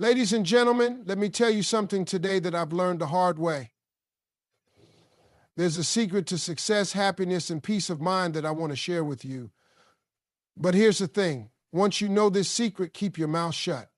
Ladies and gentlemen, let me tell you something today that I've learned the hard way. There's a secret to success, happiness, and peace of mind that I want to share with you. But here's the thing. Once you know this secret, keep your mouth shut.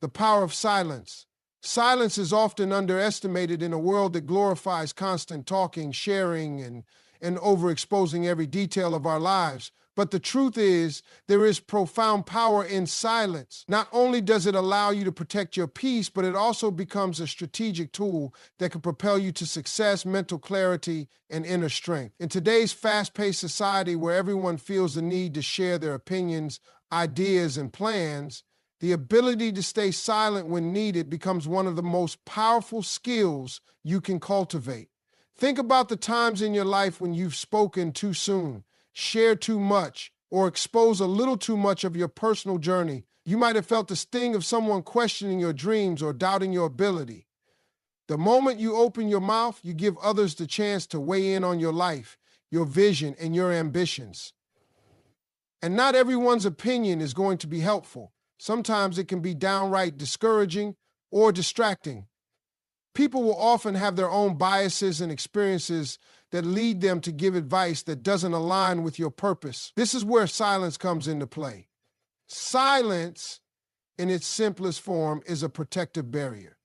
The power of silence. Silence is often underestimated in a world that glorifies constant talking, sharing, and overexposing every detail of our lives. But the truth is, there is profound power in silence. Not only does it allow you to protect your peace, but it also becomes a strategic tool that can propel you to success, mental clarity, and inner strength. In today's fast-paced society where everyone feels the need to share their opinions, ideas, and plans, the ability to stay silent when needed becomes one of the most powerful skills you can cultivate. Think about the times in your life when you've spoken too soon, shared too much, or exposed a little too much of your personal journey. You might have felt the sting of someone questioning your dreams or doubting your ability. The moment you open your mouth, you give others the chance to weigh in on your life, your vision, and your ambitions. And not everyone's opinion is going to be helpful. Sometimes it can be downright discouraging or distracting. People will often have their own biases and experiences that lead them to give advice that doesn't align with your purpose. This is where silence comes into play. Silence, in its simplest form, is a protective barrier.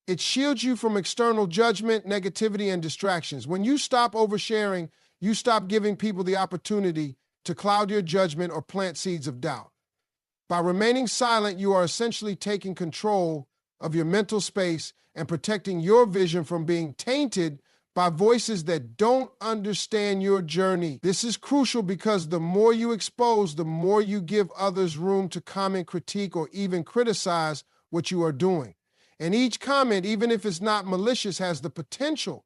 It shields you from external judgment, negativity, and distractions. When you stop oversharing, you stop giving people the opportunity to cloud your judgment or plant seeds of doubt. By remaining silent, you are essentially taking control of your mental space and protecting your vision from being tainted by voices that don't understand your journey. This is crucial because the more you expose, the more you give others room to comment, critique, or even criticize what you are doing. And each comment, even if it's not malicious, has the potential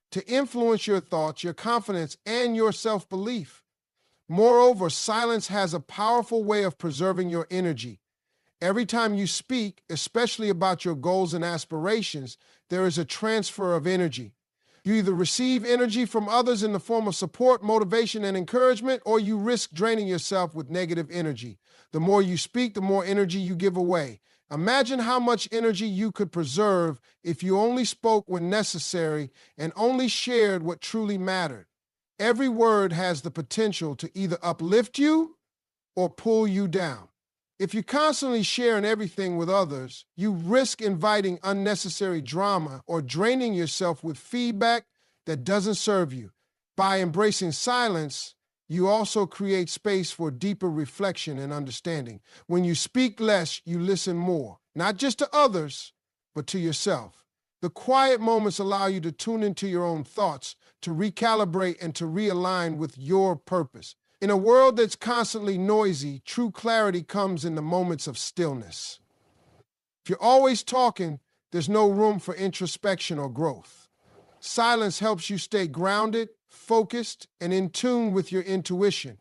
to influence your thoughts, your confidence, and your self-belief. Moreover, silence has a powerful way of preserving your energy. Every time you speak, especially about your goals and aspirations, there is a transfer of energy. You either receive energy from others in the form of support, motivation, and encouragement, or you risk draining yourself with negative energy. The more you speak, the more energy you give away. Imagine how much energy you could preserve if you only spoke when necessary and only shared what truly mattered. Every word has the potential to either uplift you or pull you down. If you're constantly sharing everything with others, you risk inviting unnecessary drama or draining yourself with feedback that doesn't serve you. By embracing silence, you also create space for deeper reflection and understanding. When you speak less, you listen more, not just to others, but to yourself. The quiet moments allow you to tune into your own thoughts, to recalibrate and to realign with your purpose. In a world that's constantly noisy, true clarity comes in the moments of stillness. If you're always talking, there's no room for introspection or growth. Silence helps you stay grounded, focused, and in tune with your intuition.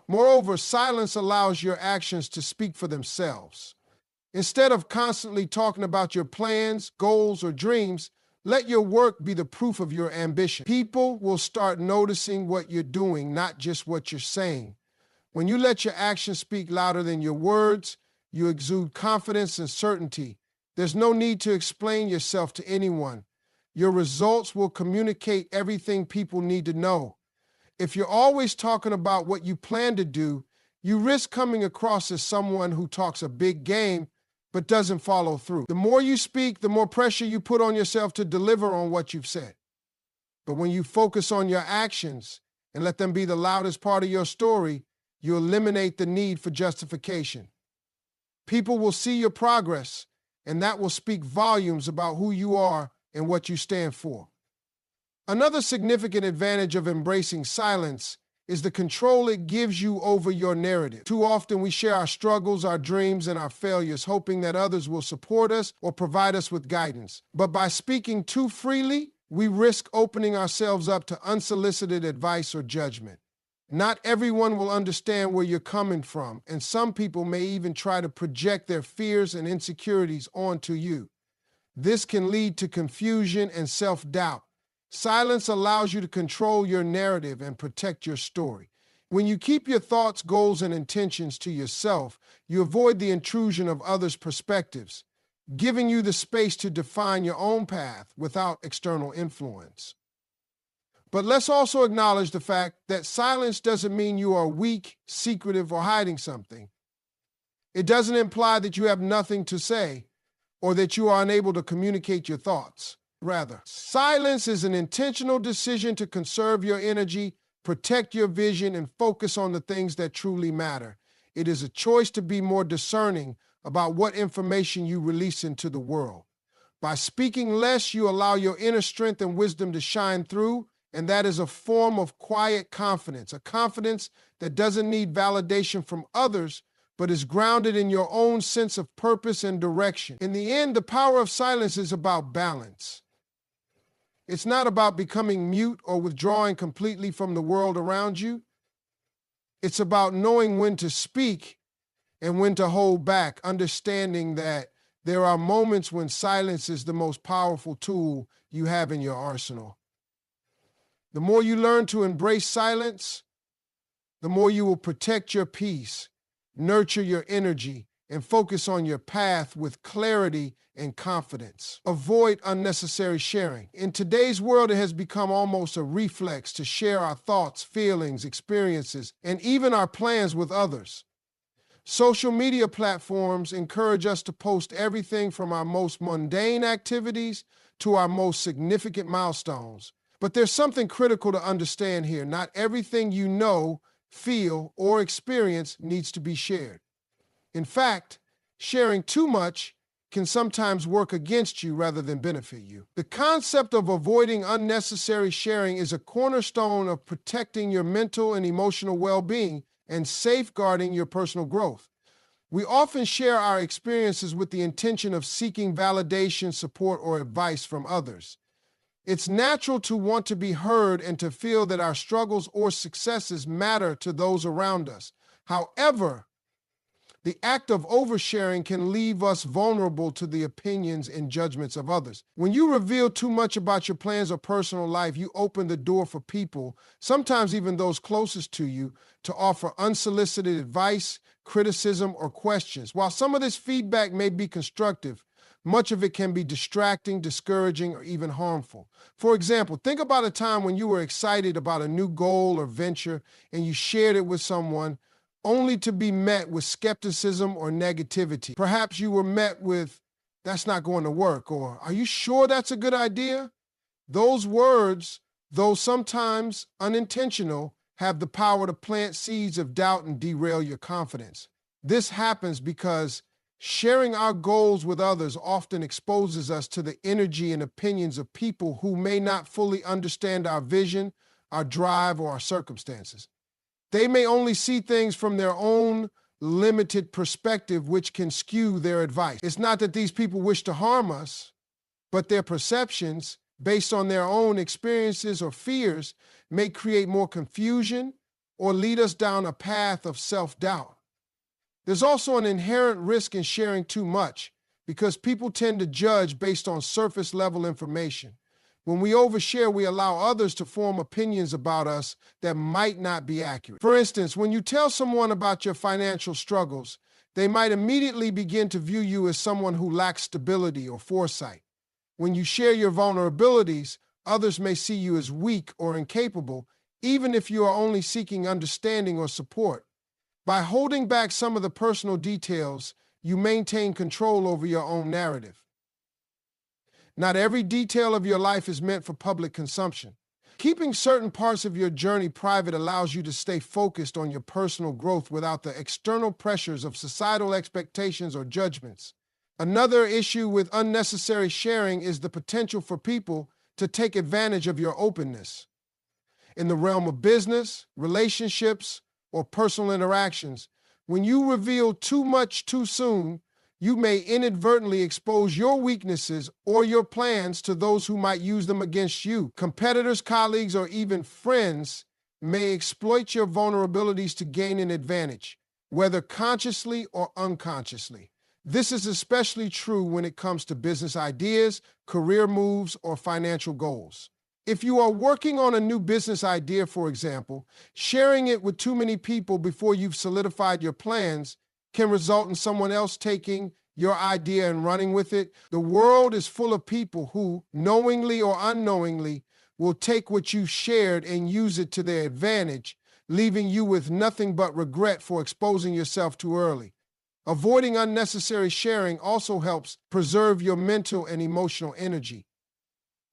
Moreover, silence allows your actions to speak for themselves. Instead of constantly talking about your plans, goals, or dreams, let your work be the proof of your ambition. People will start noticing what you're doing, not just what you're saying. When you let your actions speak louder than your words, you exude confidence and certainty. There's no need to explain yourself to anyone. Your results will communicate everything people need to know. If you're always talking about what you plan to do, you risk coming across as someone who talks a big game but doesn't follow through. The more you speak, the more pressure you put on yourself to deliver on what you've said. But when you focus on your actions and let them be the loudest part of your story, you eliminate the need for justification. People will see your progress, and that will speak volumes about who you are and what you stand for. Another significant advantage of embracing silence is the control it gives you over your narrative. Too often we share our struggles, our dreams, and our failures, hoping that others will support us or provide us with guidance. But by speaking too freely, we risk opening ourselves up to unsolicited advice or judgment. Not everyone will understand where you're coming from, and some people may even try to project their fears and insecurities onto you. This can lead to confusion and self-doubt. Silence allows you to control your narrative and protect your story. When you keep your thoughts, goals, and intentions to yourself, you avoid the intrusion of others' perspectives, giving you the space to define your own path without external influence. But let's also acknowledge the fact that silence doesn't mean you are weak, secretive, or hiding something. It doesn't imply that you have nothing to say or that you are unable to communicate your thoughts. Rather, silence is an intentional decision to conserve your energy, protect your vision, and focus on the things that truly matter. It is a choice to be more discerning about what information you release into the world. By speaking less, you allow your inner strength and wisdom to shine through, and that is a form of quiet confidence, a confidence that doesn't need validation from others, but is grounded in your own sense of purpose and direction. In the end, the power of silence is about balance. It's not about becoming mute or withdrawing completely from the world around you. It's about knowing when to speak and when to hold back, understanding that there are moments when silence is the most powerful tool you have in your arsenal. The more you learn to embrace silence, the more you will protect your peace, nurture your energy, and focus on your path with clarity and confidence. Avoid unnecessary sharing. In today's world, it has become almost a reflex to share our thoughts, feelings, experiences, and even our plans with others. Social media platforms encourage us to post everything from our most mundane activities to our most significant milestones. But there's something critical to understand here. Not everything you know, feel, or experience needs to be shared. In fact, sharing too much can sometimes work against you rather than benefit you. The concept of avoiding unnecessary sharing is a cornerstone of protecting your mental and emotional well-being and safeguarding your personal growth. We often share our experiences with the intention of seeking validation, support, or advice from others. It's natural to want to be heard and to feel that our struggles or successes matter to those around us. However, the act of oversharing can leave us vulnerable to the opinions and judgments of others. When you reveal too much about your plans or personal life, you open the door for people, sometimes even those closest to you, to offer unsolicited advice, criticism, or questions. While some of this feedback may be constructive, much of it can be distracting, discouraging, or even harmful. For example, think about a time when you were excited about a new goal or venture and you shared it with someone, only to be met with skepticism or negativity. Perhaps you were met with, "That's not going to work," or "Are you sure that's a good idea?" Those words, though sometimes unintentional, have the power to plant seeds of doubt and derail your confidence. This happens because sharing our goals with others often exposes us to the energy and opinions of people who may not fully understand our vision, our drive, or our circumstances. They may only see things from their own limited perspective, which can skew their advice. It's not that these people wish to harm us, but their perceptions, based on their own experiences or fears, may create more confusion or lead us down a path of self-doubt. There's also an inherent risk in sharing too much because people tend to judge based on surface-level information. When we overshare, we allow others to form opinions about us that might not be accurate. For instance, when you tell someone about your financial struggles, they might immediately begin to view you as someone who lacks stability or foresight. When you share your vulnerabilities, others may see you as weak or incapable, even if you are only seeking understanding or support. By holding back some of the personal details, you maintain control over your own narrative. Not every detail of your life is meant for public consumption. Keeping certain parts of your journey private allows you to stay focused on your personal growth without the external pressures of societal expectations or judgments. Another issue with unnecessary sharing is the potential for people to take advantage of your openness. In the realm of business, relationships, or personal interactions, when you reveal too much too soon, you may inadvertently expose your weaknesses or your plans to those who might use them against you. Competitors, colleagues, or even friends may exploit your vulnerabilities to gain an advantage, whether consciously or unconsciously. This is especially true when it comes to business ideas, career moves, or financial goals. If you are working on a new business idea, for example, sharing it with too many people before you've solidified your plans can result in someone else taking your idea and running with it. The world is full of people who, knowingly or unknowingly, will take what you've shared and use it to their advantage, leaving you with nothing but regret for exposing yourself too early. Avoiding unnecessary sharing also helps preserve your mental and emotional energy.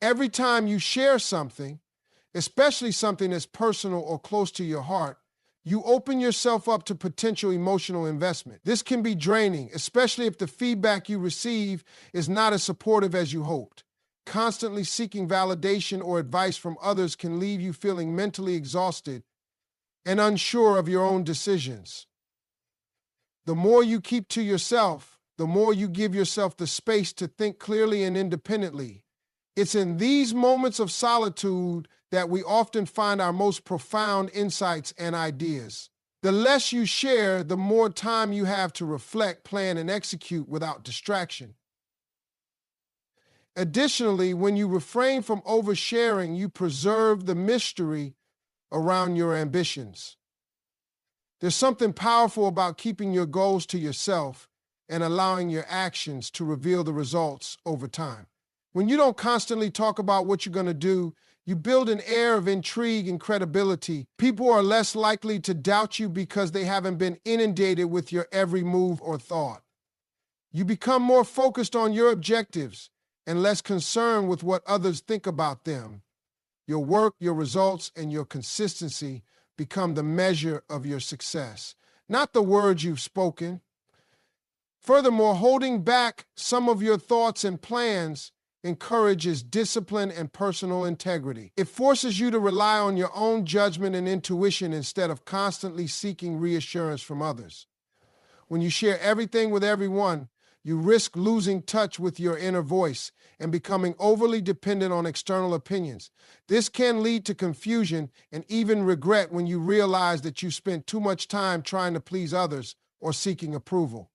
Every time you share something, especially something that's personal or close to your heart, you open yourself up to potential emotional investment. This can be draining, especially if the feedback you receive is not as supportive as you hoped. Constantly seeking validation or advice from others can leave you feeling mentally exhausted and unsure of your own decisions. The more you keep to yourself, the more you give yourself the space to think clearly and independently. It's in these moments of solitude that we often find our most profound insights and ideas. The less you share, the more time you have to reflect, plan, and execute without distraction. Additionally, when you refrain from oversharing, you preserve the mystery around your ambitions. There's something powerful about keeping your goals to yourself and allowing your actions to reveal the results over time. When you don't constantly talk about what you're going to do, you build an air of intrigue and credibility. People are less likely to doubt you because they haven't been inundated with your every move or thought. You become more focused on your objectives and less concerned with what others think about them. Your work, your results, and your consistency become the measure of your success, not the words you've spoken. Furthermore, holding back some of your thoughts and plans encourages discipline and personal integrity. It forces you to rely on your own judgment and intuition instead of constantly seeking reassurance from others. When you share everything with everyone, you risk losing touch with your inner voice and becoming overly dependent on external opinions. This can lead to confusion and even regret when you realize that you spent too much time trying to please others or seeking approval.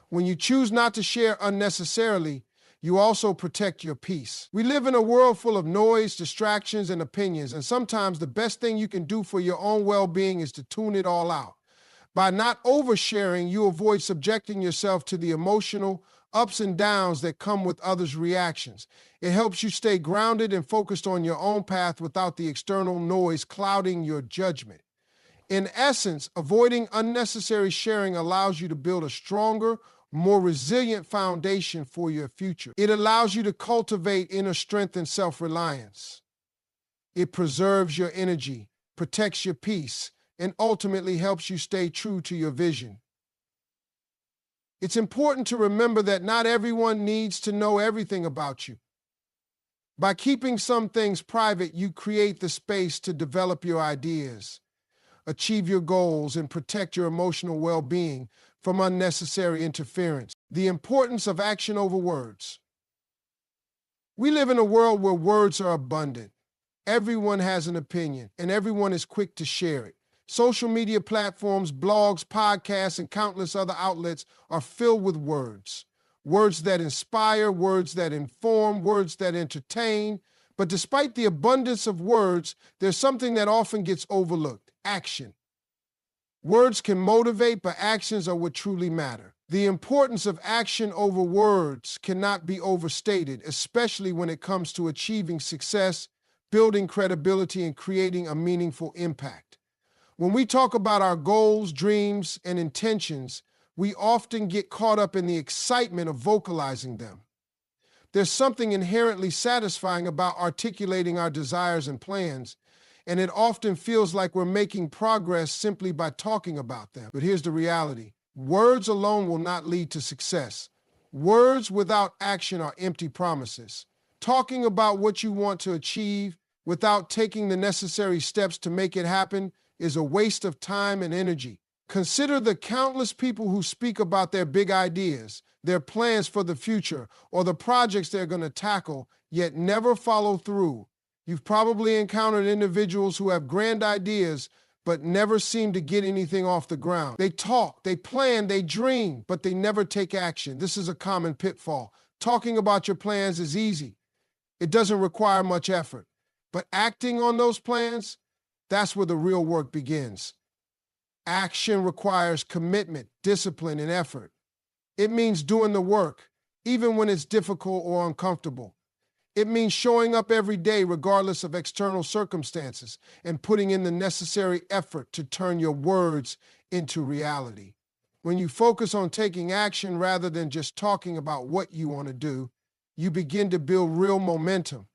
When you choose not to share unnecessarily, you also protect your peace. We live in a world full of noise, distractions, and opinions, and sometimes the best thing you can do for your own well-being is to tune it all out. By not oversharing, you avoid subjecting yourself to the emotional ups and downs that come with others' reactions. It helps you stay grounded and focused on your own path without the external noise clouding your judgment. In essence, avoiding unnecessary sharing allows you to build a stronger, more resilient foundation for your future. It allows you to cultivate inner strength and self-reliance. It preserves your energy, protects your peace, and ultimately helps you stay true to your vision. It's important to remember that not everyone needs to know everything about you. By keeping some things private, you create the space to develop your ideas, achieve your goals, and protect your emotional well-being from unnecessary interference. The importance of action over words. We live in a world where words are abundant. Everyone has an opinion, and everyone is quick to share it. Social media platforms, blogs, podcasts, and countless other outlets are filled with words. Words that inspire, words that inform, words that entertain. But despite the abundance of words, there's something that often gets overlooked: action. Words can motivate, but actions are what truly matter. The importance of action over words cannot be overstated, especially when it comes to achieving success, building credibility, and creating a meaningful impact. When we talk about our goals, dreams, and intentions, we often get caught up in the excitement of vocalizing them. There's something inherently satisfying about articulating our desires and plans, and it often feels like we're making progress simply by talking about them. But here's the reality. Words alone will not lead to success. Words without action are empty promises. Talking about what you want to achieve without taking the necessary steps to make it happen is a waste of time and energy. Consider the countless people who speak about their big ideas, their plans for the future, or the projects they're going to tackle, yet never follow through. You've probably encountered individuals who have grand ideas, but never seem to get anything off the ground. They talk, they plan, they dream, but they never take action. This is a common pitfall. Talking about your plans is easy. It doesn't require much effort. But acting on those plans, that's where the real work begins. Action requires commitment, discipline, and effort. It means doing the work, even when it's difficult or uncomfortable. It means showing up every day regardless of external circumstances and putting in the necessary effort to turn your words into reality. When you focus on taking action rather than just talking about what you want to do, you begin to build real momentum.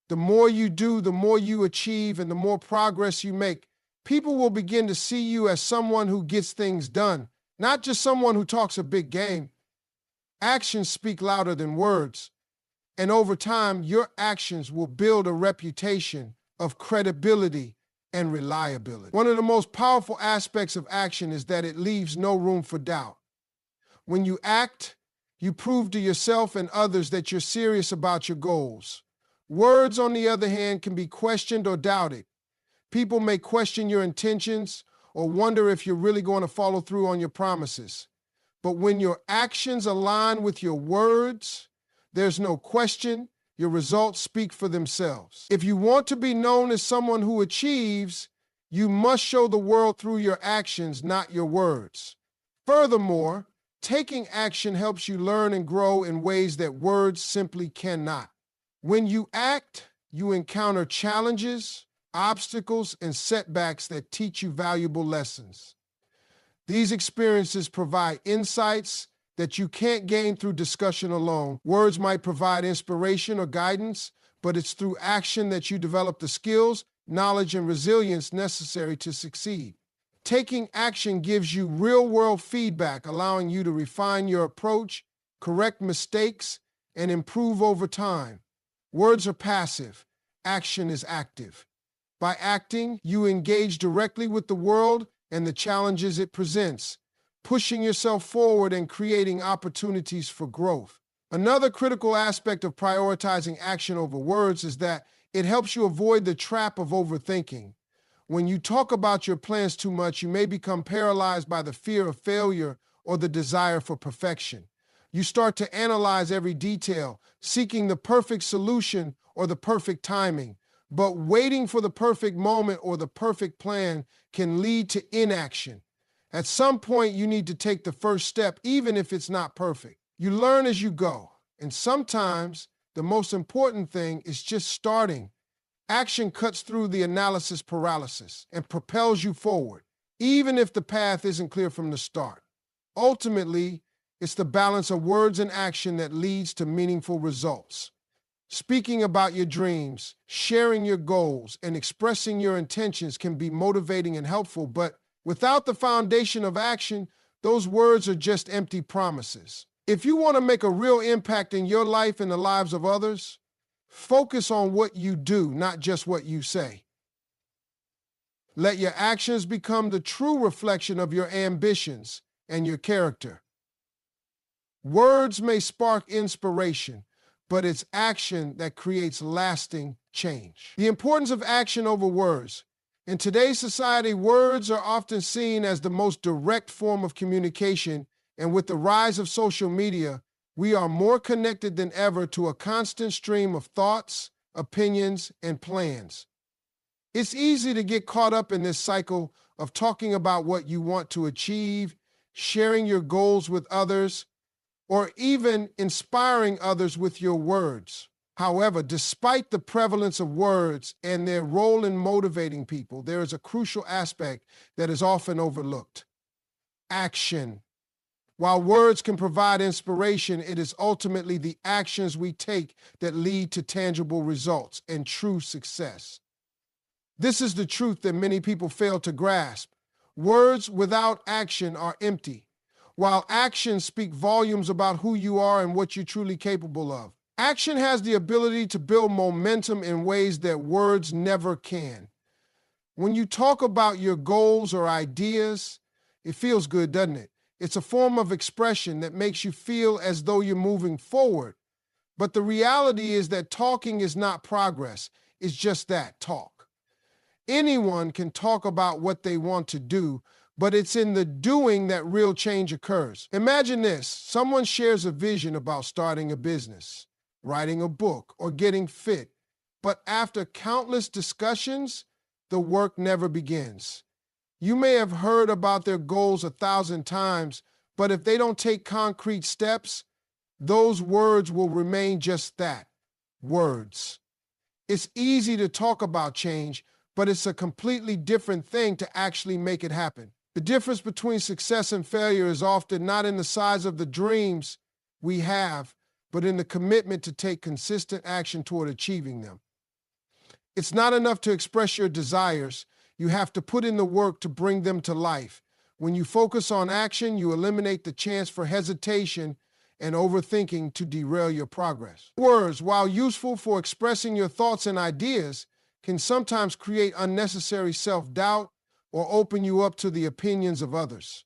The more you do, the more you achieve, and the more progress you make. People will begin to see you as someone who gets things done, not just someone who talks a big game. Actions speak louder than words. And over time, your actions will build a reputation of credibility and reliability. One of the most powerful aspects of action is that it leaves no room for doubt. When you act, you prove to yourself and others that you're serious about your goals. Words, on the other hand, can be questioned or doubted. People may question your intentions or wonder if you're really going to follow through on your promises. But when your actions align with your words, there's no question, your results speak for themselves. If you want to be known as someone who achieves, you must show the world through your actions, not your words. Furthermore, taking action helps you learn and grow in ways that words simply cannot. When you act, you encounter challenges, obstacles, and setbacks that teach you valuable lessons. These experiences provide insights that you can't gain through discussion alone. Words might provide inspiration or guidance, but it's through action that you develop the skills, knowledge, and resilience necessary to succeed. Taking action gives you real-world feedback, allowing you to refine your approach, correct mistakes, and improve over time. Words are passive. Action is active. By acting, you engage directly with the world and the challenges it presents, pushing yourself forward and creating opportunities for growth. Another critical aspect of prioritizing action over words is that it helps you avoid the trap of overthinking. When you talk about your plans too much, you may become paralyzed by the fear of failure or the desire for perfection. You start to analyze every detail, seeking the perfect solution or the perfect timing. But waiting for the perfect moment or the perfect plan can lead to inaction. At some point, you need to take the first step, even if it's not perfect. You learn as you go, and sometimes the most important thing is just starting. Action cuts through the analysis paralysis and propels you forward, even if the path isn't clear from the start. Ultimately, it's the balance of words and action that leads to meaningful results. Speaking about your dreams, sharing your goals, and expressing your intentions can be motivating and helpful, but without the foundation of action, those words are just empty promises. If you want to make a real impact in your life and the lives of others, focus on what you do, not just what you say. Let your actions become the true reflection of your ambitions and your character. Words may spark inspiration, but it's action that creates lasting change. The importance of action over words. In today's society, words are often seen as the most direct form of communication, and with the rise of social media, we are more connected than ever to a constant stream of thoughts, opinions, and plans. It's easy to get caught up in this cycle of talking about what you want to achieve, sharing your goals with others, or even inspiring others with your words. However, despite the prevalence of words and their role in motivating people, there is a crucial aspect that is often overlooked: action. While words can provide inspiration, it is ultimately the actions we take that lead to tangible results and true success. This is the truth that many people fail to grasp. Words without action are empty, while actions speak volumes about who you are and what you're truly capable of. Action has the ability to build momentum in ways that words never can. When you talk about your goals or ideas, it feels good, doesn't it? It's a form of expression that makes you feel as though you're moving forward. But the reality is that talking is not progress. It's just that, talk. Anyone can talk about what they want to do, but it's in the doing that real change occurs. Imagine this: someone shares a vision about starting a business, writing a book, or getting fit. But after countless discussions, the work never begins. You may have heard about their goals 1,000 times, but if they don't take concrete steps, those words will remain just that, words. It's easy to talk about change, but it's a completely different thing to actually make it happen. The difference between success and failure is often not in the size of the dreams we have, but in the commitment to take consistent action toward achieving them. It's not enough to express your desires. You have to put in the work to bring them to life. When you focus on action, you eliminate the chance for hesitation and overthinking to derail your progress. Words, while useful for expressing your thoughts and ideas, can sometimes create unnecessary self-doubt or open you up to the opinions of others.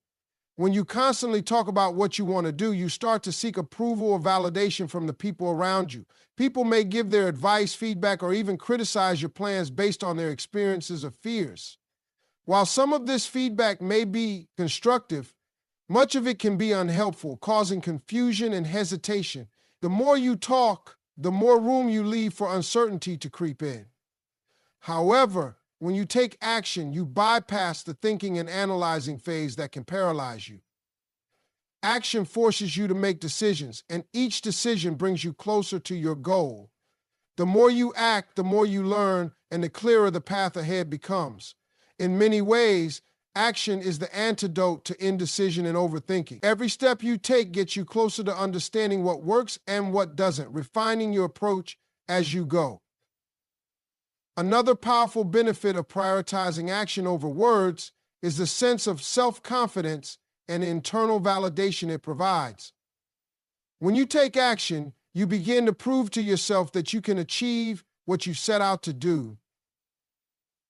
When you constantly talk about what you want to do, you start to seek approval or validation from the people around you. People may give their advice, feedback, or even criticize your plans based on their experiences or fears. While some of this feedback may be constructive, much of it can be unhelpful, causing confusion and hesitation. The more you talk, the more room you leave for uncertainty to creep in. However, when you take action, you bypass the thinking and analyzing phase that can paralyze you. Action forces you to make decisions, and each decision brings you closer to your goal. The more you act, the more you learn, and the clearer the path ahead becomes. In many ways, action is the antidote to indecision and overthinking. Every step you take gets you closer to understanding what works and what doesn't, refining your approach as you go. Another powerful benefit of prioritizing action over words is the sense of self-confidence and internal validation it provides. When you take action, you begin to prove to yourself that you can achieve what you set out to do.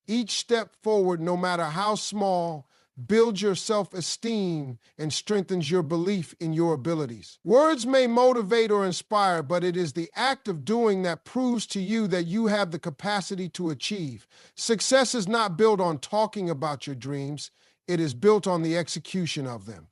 Each step forward, no matter how small, builds your self-esteem and strengthens your belief in your abilities. Words may motivate or inspire, but it is the act of doing that proves to you that you have the capacity to achieve. Success is not built on talking about your dreams. It is built on the execution of them.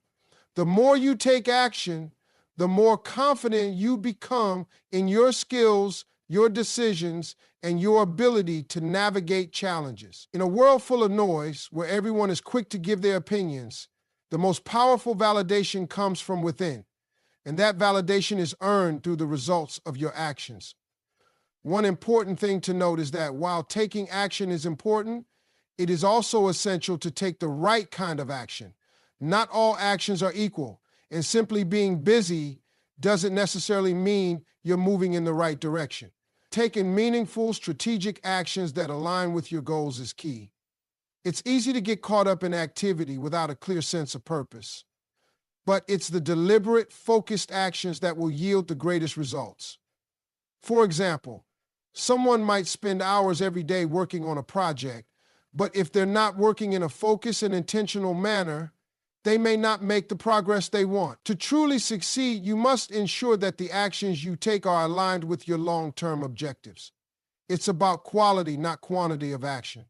The more you take action, the more confident you become in your skills, your decisions, and your ability to navigate challenges. In a world full of noise, where everyone is quick to give their opinions, the most powerful validation comes from within, and that validation is earned through the results of your actions. One important thing to note is that while taking action is important, it is also essential to take the right kind of action. Not all actions are equal, and simply being busy doesn't necessarily mean you're moving in the right direction. Taking meaningful, strategic actions that align with your goals is key. It's easy to get caught up in activity without a clear sense of purpose, but it's the deliberate, focused actions that will yield the greatest results. For example, someone might spend hours every day working on a project, but if they're not working in a focused and intentional manner, they may not make the progress they want. To truly succeed, you must ensure that the actions you take are aligned with your long-term objectives. It's about quality, not quantity of action.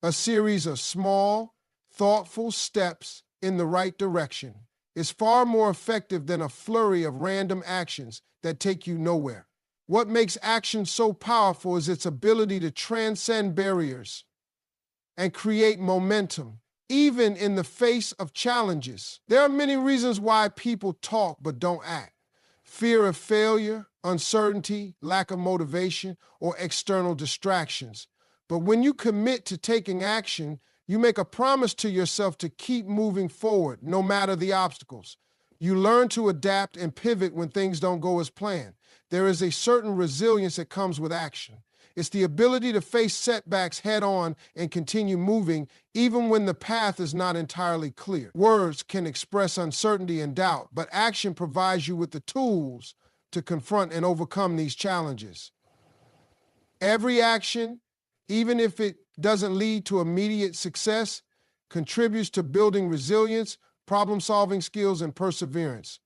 A series of small, thoughtful steps in the right direction is far more effective than a flurry of random actions that take you nowhere. What makes action so powerful is its ability to transcend barriers and create momentum, even in the face of challenges. There are many reasons why people talk but don't act. Fear of failure, uncertainty, lack of motivation, or external distractions. But when you commit to taking action, you make a promise to yourself to keep moving forward, no matter the obstacles. You learn to adapt and pivot when things don't go as planned. There is a certain resilience that comes with action. It's the ability to face setbacks head on and continue moving even when the path is not entirely clear. Words can express uncertainty and doubt, but action provides you with the tools to confront and overcome these challenges. Every action, even if it doesn't lead to immediate success, contributes to building resilience, problem-solving skills, and perseverance.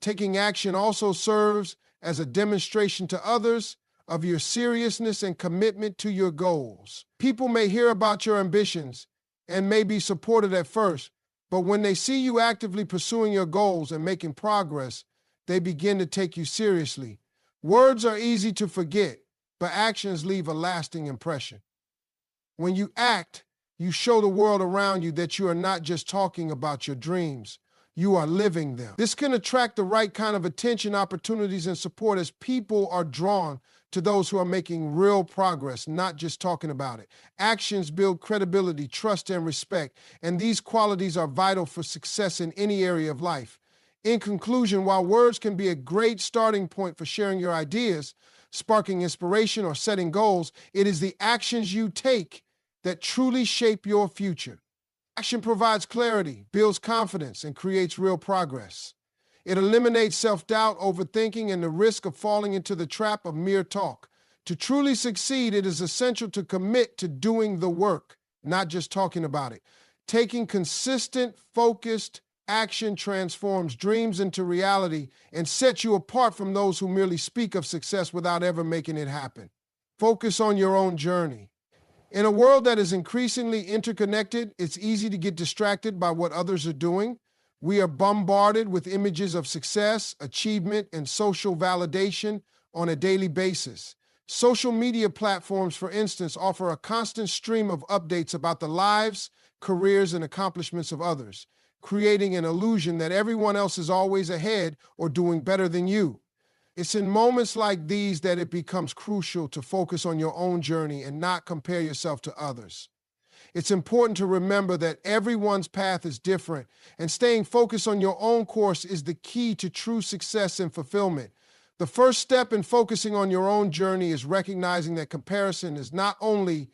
Taking action also serves as a demonstration to others of your seriousness and commitment to your goals. People may hear about your ambitions and may be supported at first, but when they see you actively pursuing your goals and making progress, they begin to take you seriously. Words are easy to forget, but actions leave a lasting impression. When you act, you show the world around you that you are not just talking about your dreams, you are living them. This can attract the right kind of attention, opportunities, and support as people are drawn to those who are making real progress, not just talking about it. Actions build credibility, trust, and respect, and these qualities are vital for success in any area of life. In conclusion, while words can be a great starting point for sharing your ideas, sparking inspiration, or setting goals, it is the actions you take that truly shape your future. Action provides clarity, builds confidence, and creates real progress. It eliminates self-doubt, overthinking, and the risk of falling into the trap of mere talk. To truly succeed, it is essential to commit to doing the work, not just talking about it. Taking consistent, focused action transforms dreams into reality and sets you apart from those who merely speak of success without ever making it happen. Focus on your own journey. In a world that is increasingly interconnected, it's easy to get distracted by what others are doing. We are bombarded with images of success, achievement, and social validation on a daily basis. Social media platforms, for instance, offer a constant stream of updates about the lives, careers, and accomplishments of others, creating an illusion that everyone else is always ahead or doing better than you. It's in moments like these that it becomes crucial to focus on your own journey and not compare yourself to others. It's important to remember that everyone's path is different, and staying focused on your own course is the key to true success and fulfillment. The first step in focusing on your own journey is recognizing that comparison is not only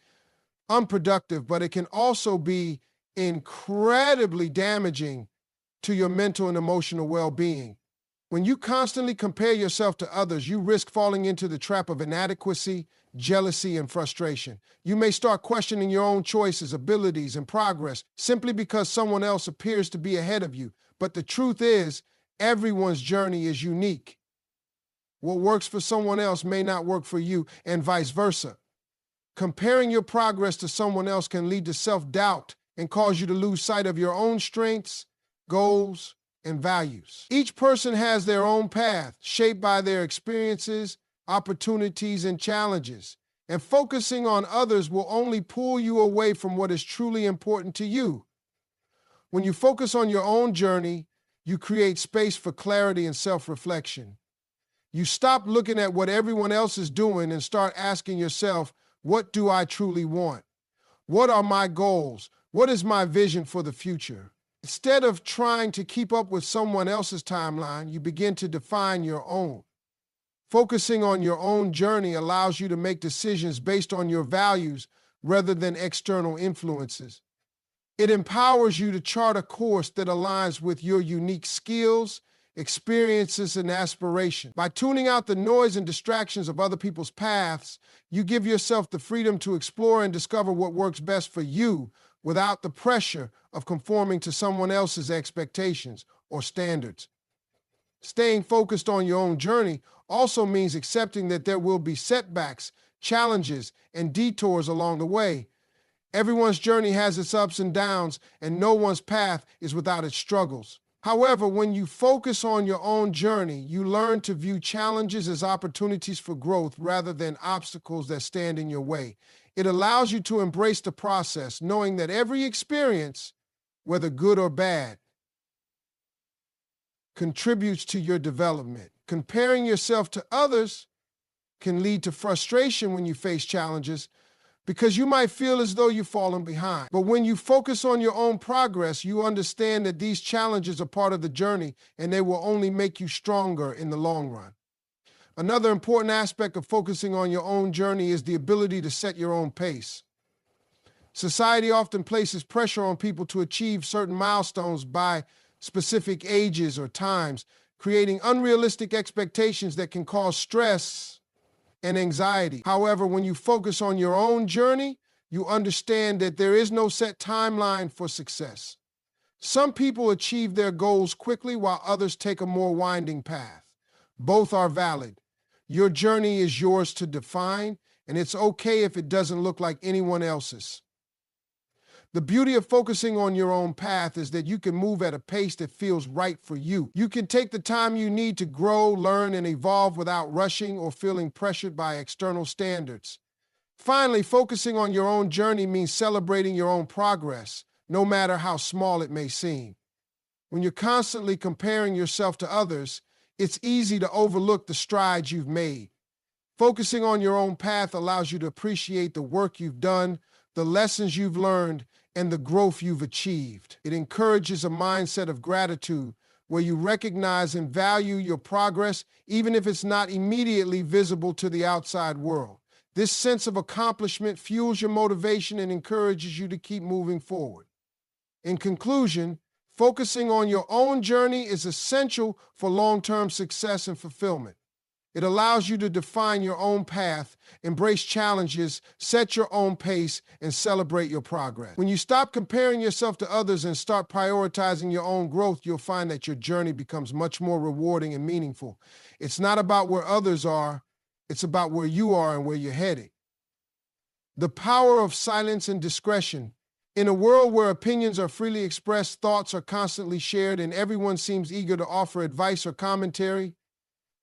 unproductive, but it can also be incredibly damaging to your mental and emotional well-being. When you constantly compare yourself to others, you risk falling into the trap of inadequacy, jealousy, and frustration. You may start questioning your own choices, abilities, and progress simply because someone else appears to be ahead of you. But the truth is, everyone's journey is unique. What works for someone else may not work for you, and vice versa. Comparing your progress to someone else can lead to self-doubt and cause you to lose sight of your own strengths, goals, and values. Each person has their own path, shaped by their experiences, opportunities, and challenges. And focusing on others will only pull you away from what is truly important to you. When you focus on your own journey, you create space for clarity and self-reflection. You stop looking at what everyone else is doing and start asking yourself, what do I truly want? What are my goals? What is my vision for the future? Instead of trying to keep up with someone else's timeline, you begin to define your own. Focusing on your own journey allows you to make decisions based on your values rather than external influences. It empowers you to chart a course that aligns with your unique skills, experiences, and aspirations. By tuning out the noise and distractions of other people's paths, you give yourself the freedom to explore and discover what works best for you without the pressure of conforming to someone else's expectations or standards. Staying focused on your own journey also means accepting that there will be setbacks, challenges, and detours along the way. Everyone's journey has its ups and downs, and no one's path is without its struggles. However, when you focus on your own journey, you learn to view challenges as opportunities for growth rather than obstacles that stand in your way. It allows you to embrace the process, knowing that every experience, whether good or bad, contributes to your development. Comparing yourself to others can lead to frustration when you face challenges because you might feel as though you've fallen behind. But when you focus on your own progress, you understand that these challenges are part of the journey and they will only make you stronger in the long run. Another important aspect of focusing on your own journey is the ability to set your own pace. Society often places pressure on people to achieve certain milestones by specific ages or times, creating unrealistic expectations that can cause stress and anxiety. However, when you focus on your own journey, you understand that there is no set timeline for success. Some people achieve their goals quickly while others take a more winding path. Both are valid. Your journey is yours to define, and it's okay if it doesn't look like anyone else's. The beauty of focusing on your own path is that you can move at a pace that feels right for you. You can take the time you need to grow, learn, and evolve without rushing or feeling pressured by external standards. Finally, focusing on your own journey means celebrating your own progress, no matter how small it may seem. When you're constantly comparing yourself to others, it's easy to overlook the strides you've made. Focusing on your own path allows you to appreciate the work you've done, the lessons you've learned, and the growth you've achieved. It encourages a mindset of gratitude where you recognize and value your progress, even if it's not immediately visible to the outside world. This sense of accomplishment fuels your motivation and encourages you to keep moving forward. In conclusion, focusing on your own journey is essential for long-term success and fulfillment. It allows you to define your own path, embrace challenges, set your own pace, and celebrate your progress. When you stop comparing yourself to others and start prioritizing your own growth, you'll find that your journey becomes much more rewarding and meaningful. It's not about where others are, it's about where you are and where you're headed. The power of silence and discretion. In a world where opinions are freely expressed, thoughts are constantly shared, and everyone seems eager to offer advice or commentary,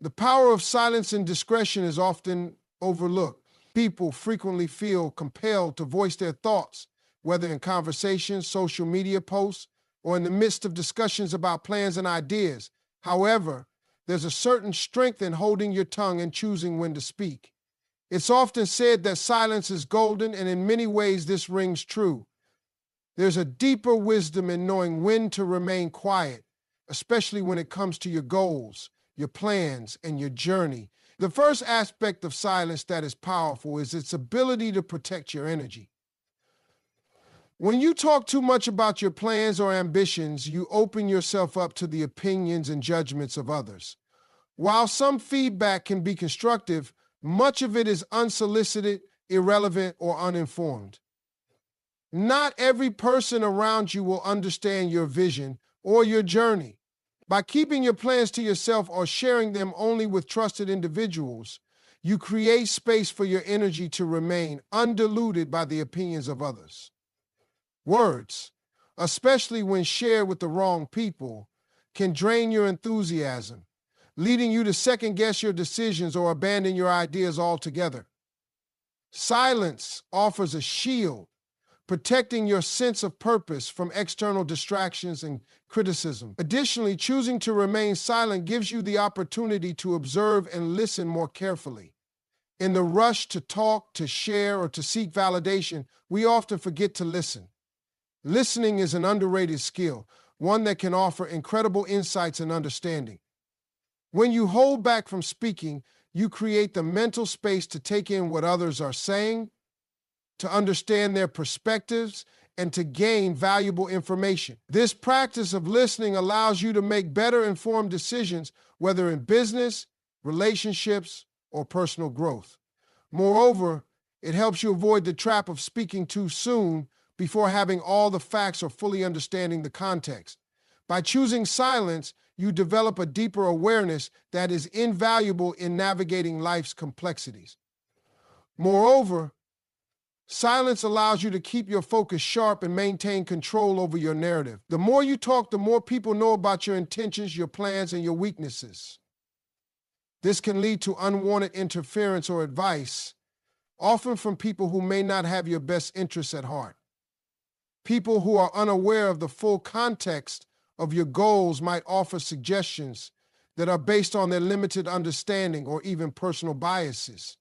the power of silence and discretion is often overlooked. People frequently feel compelled to voice their thoughts, whether in conversations, social media posts, or in the midst of discussions about plans and ideas. However, there's a certain strength in holding your tongue and choosing when to speak. It's often said that silence is golden, and in many ways this rings true. There's a deeper wisdom in knowing when to remain quiet, especially when it comes to your goals, your plans, and your journey. The first aspect of silence that is powerful is its ability to protect your energy. When you talk too much about your plans or ambitions, you open yourself up to the opinions and judgments of others. While some feedback can be constructive, much of it is unsolicited, irrelevant, or uninformed. Not every person around you will understand your vision or your journey. By keeping your plans to yourself or sharing them only with trusted individuals, you create space for your energy to remain undiluted by the opinions of others. Words, especially when shared with the wrong people, can drain your enthusiasm, leading you to second-guess your decisions or abandon your ideas altogether. Silence offers a shield, protecting your sense of purpose from external distractions and criticism. Additionally, choosing to remain silent gives you the opportunity to observe and listen more carefully. In the rush to talk, to share, or to seek validation, we often forget to listen. Listening is an underrated skill, one that can offer incredible insights and understanding. When you hold back from speaking, you create the mental space to take in what others are saying, to understand their perspectives, and to gain valuable information. This practice of listening allows you to make better informed decisions, whether in business, relationships, or personal growth. Moreover, it helps you avoid the trap of speaking too soon before having all the facts or fully understanding the context. By choosing silence, you develop a deeper awareness that is invaluable in navigating life's complexities. Moreover, silence allows you to keep your focus sharp and maintain control over your narrative. The more you talk, the more people know about your intentions, your plans, and your weaknesses. This can lead to unwanted interference or advice, often from people who may not have your best interests at heart. People who are unaware of the full context of your goals might offer suggestions that are based on their limited understanding or even personal biases.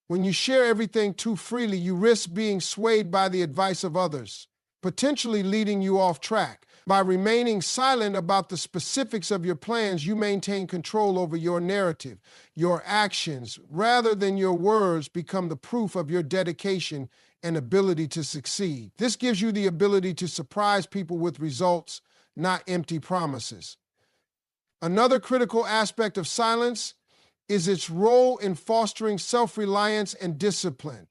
When you share everything too freely, you risk being swayed by the advice of others, potentially leading you off track. By remaining silent about the specifics of your plans, you maintain control over your narrative. Your actions, rather than your words, become the proof of your dedication and ability to succeed. This gives you the ability to surprise people with results, not empty promises. Another critical aspect of silence is its role in fostering self-reliance and discipline.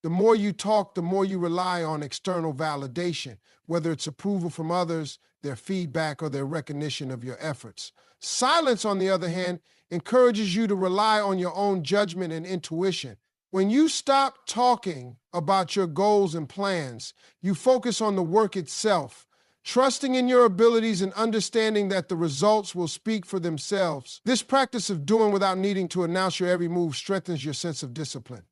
The more you talk, the more you rely on external validation, whether it's approval from others, their feedback, or their recognition of your efforts. Silence, on the other hand, encourages you to rely on your own judgment and intuition. When you stop talking about your goals and plans, you focus on the work itself, trusting in your abilities and understanding that the results will speak for themselves. This practice of doing without needing to announce your every move strengthens your sense of discipline.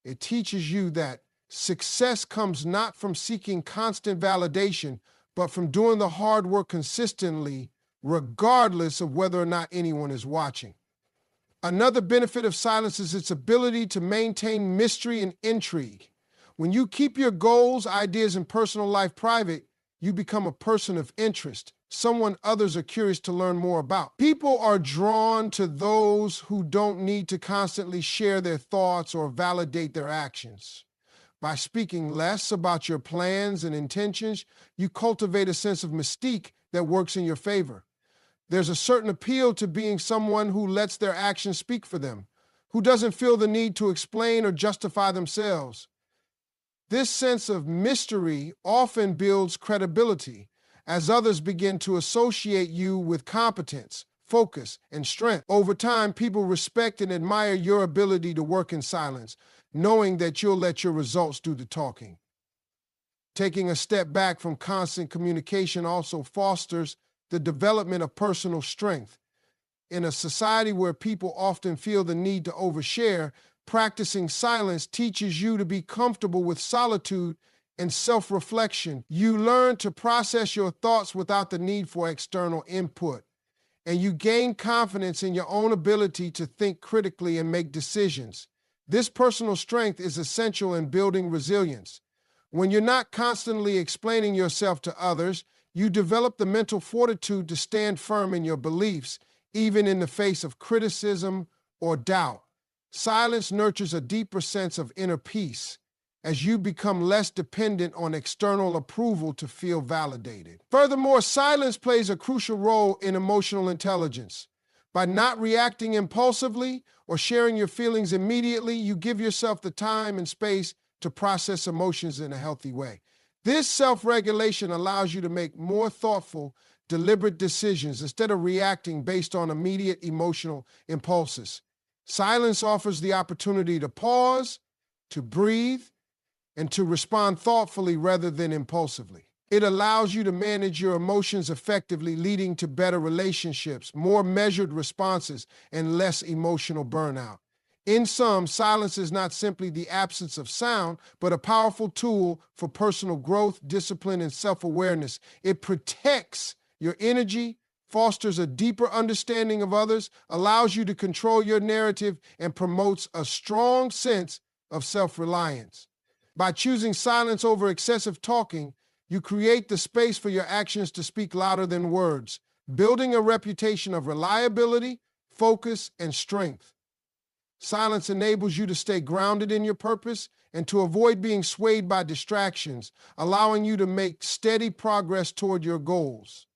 It teaches you that success comes not from seeking constant validation, but from doing the hard work consistently, regardless of whether or not anyone is watching. Another benefit of silence is its ability to maintain mystery and intrigue. When you keep your goals, ideas, and personal life private, you become a person of interest, someone others are curious to learn more about. People are drawn to those who don't need to constantly share their thoughts or validate their actions. By speaking less about your plans and intentions, you cultivate a sense of mystique that works in your favor. There's a certain appeal to being someone who lets their actions speak for them, who doesn't feel the need to explain or justify themselves. This sense of mystery often builds credibility as others begin to associate you with competence, focus, and strength. Over time, people respect and admire your ability to work in silence, knowing that you'll let your results do the talking. Taking a step back from constant communication also fosters the development of personal strength. In a society where people often feel the need to overshare, practicing silence teaches you to be comfortable with solitude and self-reflection. You learn to process your thoughts without the need for external input, and you gain confidence in your own ability to think critically and make decisions. This personal strength is essential in building resilience. When you're not constantly explaining yourself to others, you develop the mental fortitude to stand firm in your beliefs, even in the face of criticism or doubt. Silence nurtures a deeper sense of inner peace as you become less dependent on external approval to feel validated. Furthermore, silence plays a crucial role in emotional intelligence. By not reacting impulsively or sharing your feelings immediately, you give yourself the time and space to process emotions in a healthy way. This self-regulation allows you to make more thoughtful, deliberate decisions instead of reacting based on immediate emotional impulses. Silence offers the opportunity to pause, to breathe, and to respond thoughtfully rather than impulsively. It allows you to manage your emotions effectively, leading to better relationships, more measured responses, and less emotional burnout. In sum, silence is not simply the absence of sound, but a powerful tool for personal growth, discipline, and self-awareness. It protects your energy, fosters a deeper understanding of others, allows you to control your narrative, and promotes a strong sense of self-reliance. By choosing silence over excessive talking, you create the space for your actions to speak louder than words, building a reputation of reliability, focus, and strength. Silence enables you to stay grounded in your purpose and to avoid being swayed by distractions, allowing you to make steady progress toward your goals.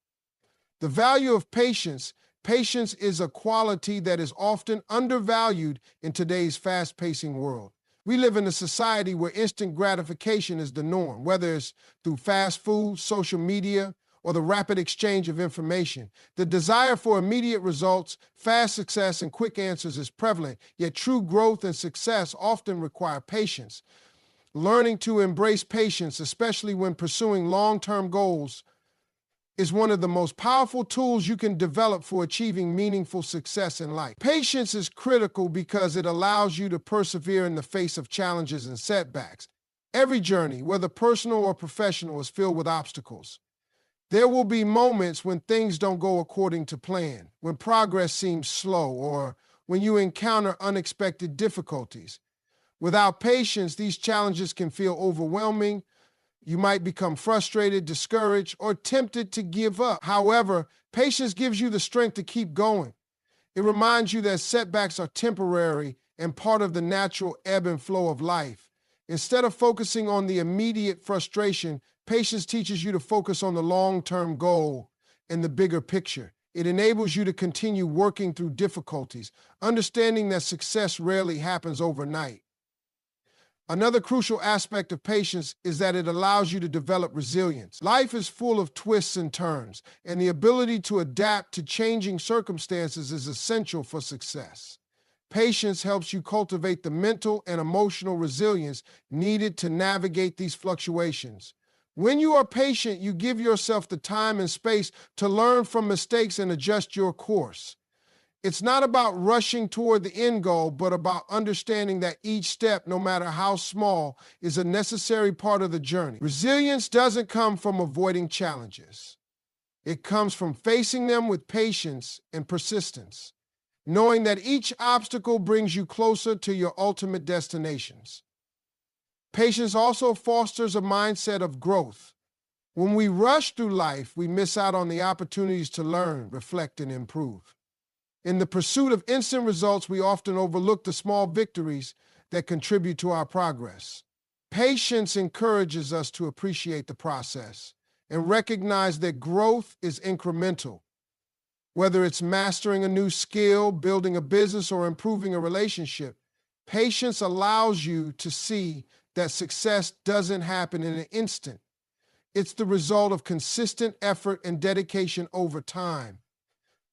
The value of patience. Patience is a quality that is often undervalued in today's fast-pacing world. We live in a society where instant gratification is the norm, whether it's through fast food, social media, or the rapid exchange of information. The desire for immediate results, fast success, and quick answers is prevalent, yet true growth and success often require patience. Learning to embrace patience, especially when pursuing long-term goals, is one of the most powerful tools you can develop for achieving meaningful success in life. Patience is critical because it allows you to persevere in the face of challenges and setbacks. Every journey, whether personal or professional, is filled with obstacles. There will be moments when things don't go according to plan, when progress seems slow, or when you encounter unexpected difficulties. Without patience, these challenges can feel overwhelming. You might become frustrated, discouraged, or tempted to give up. However, patience gives you the strength to keep going. It reminds you that setbacks are temporary and part of the natural ebb and flow of life. Instead of focusing on the immediate frustration, patience teaches you to focus on the long-term goal and the bigger picture. It enables you to continue working through difficulties, understanding that success rarely happens overnight. Another crucial aspect of patience is that it allows you to develop resilience. Life is full of twists and turns, and the ability to adapt to changing circumstances is essential for success. Patience helps you cultivate the mental and emotional resilience needed to navigate these fluctuations. When you are patient, you give yourself the time and space to learn from mistakes and adjust your course. It's not about rushing toward the end goal, but about understanding that each step, no matter how small, is a necessary part of the journey. Resilience doesn't come from avoiding challenges. It comes from facing them with patience and persistence, knowing that each obstacle brings you closer to your ultimate destinations. Patience also fosters a mindset of growth. When we rush through life, we miss out on the opportunities to learn, reflect, and improve. In the pursuit of instant results, we often overlook the small victories that contribute to our progress. Patience encourages us to appreciate the process and recognize that growth is incremental. Whether it's mastering a new skill, building a business, or improving a relationship, patience allows you to see that success doesn't happen in an instant. It's the result of consistent effort and dedication over time.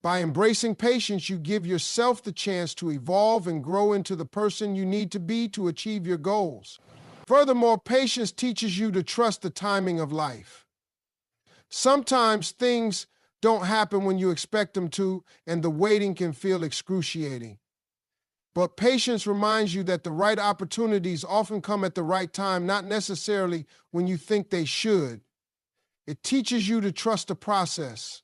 By embracing patience, you give yourself the chance to evolve and grow into the person you need to be to achieve your goals. Furthermore, patience teaches you to trust the timing of life. Sometimes things don't happen when you expect them to, and the waiting can feel excruciating. But patience reminds you that the right opportunities often come at the right time, not necessarily when you think they should. It teaches you to trust the process,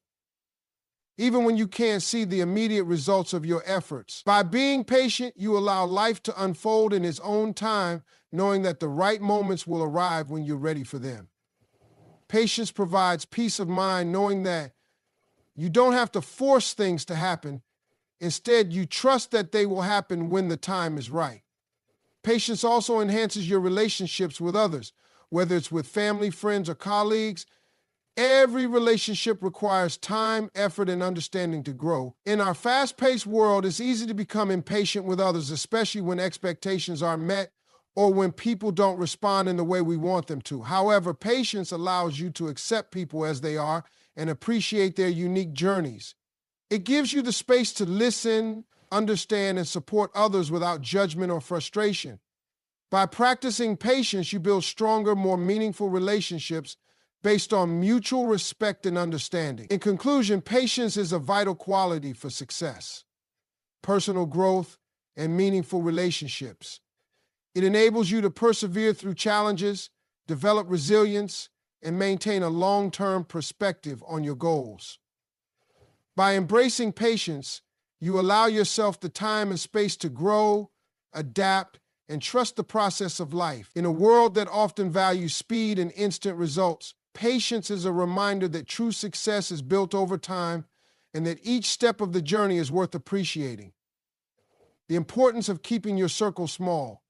even when you can't see the immediate results of your efforts. By being patient, you allow life to unfold in its own time, knowing that the right moments will arrive when you're ready for them. Patience provides peace of mind, knowing that you don't have to force things to happen. Instead, you trust that they will happen when the time is right. Patience also enhances your relationships with others, whether it's with family, friends, or colleagues. Every relationship requires time, effort, and understanding to grow. In our fast-paced world, it's easy to become impatient with others, especially when expectations aren't met or when people don't respond in the way we want them to. However, patience allows you to accept people as they are and appreciate their unique journeys. It gives you the space to listen, understand, and support others without judgment or frustration. By practicing patience, you build stronger, more meaningful relationships based on mutual respect and understanding. In conclusion, patience is a vital quality for success, personal growth, and meaningful relationships. It enables you to persevere through challenges, develop resilience, and maintain a long-term perspective on your goals. By embracing patience, you allow yourself the time and space to grow, adapt, and trust the process of life. In a world that often values speed and instant results, patience is a reminder that true success is built over time and that each step of the journey is worth appreciating. The importance of keeping your circle small.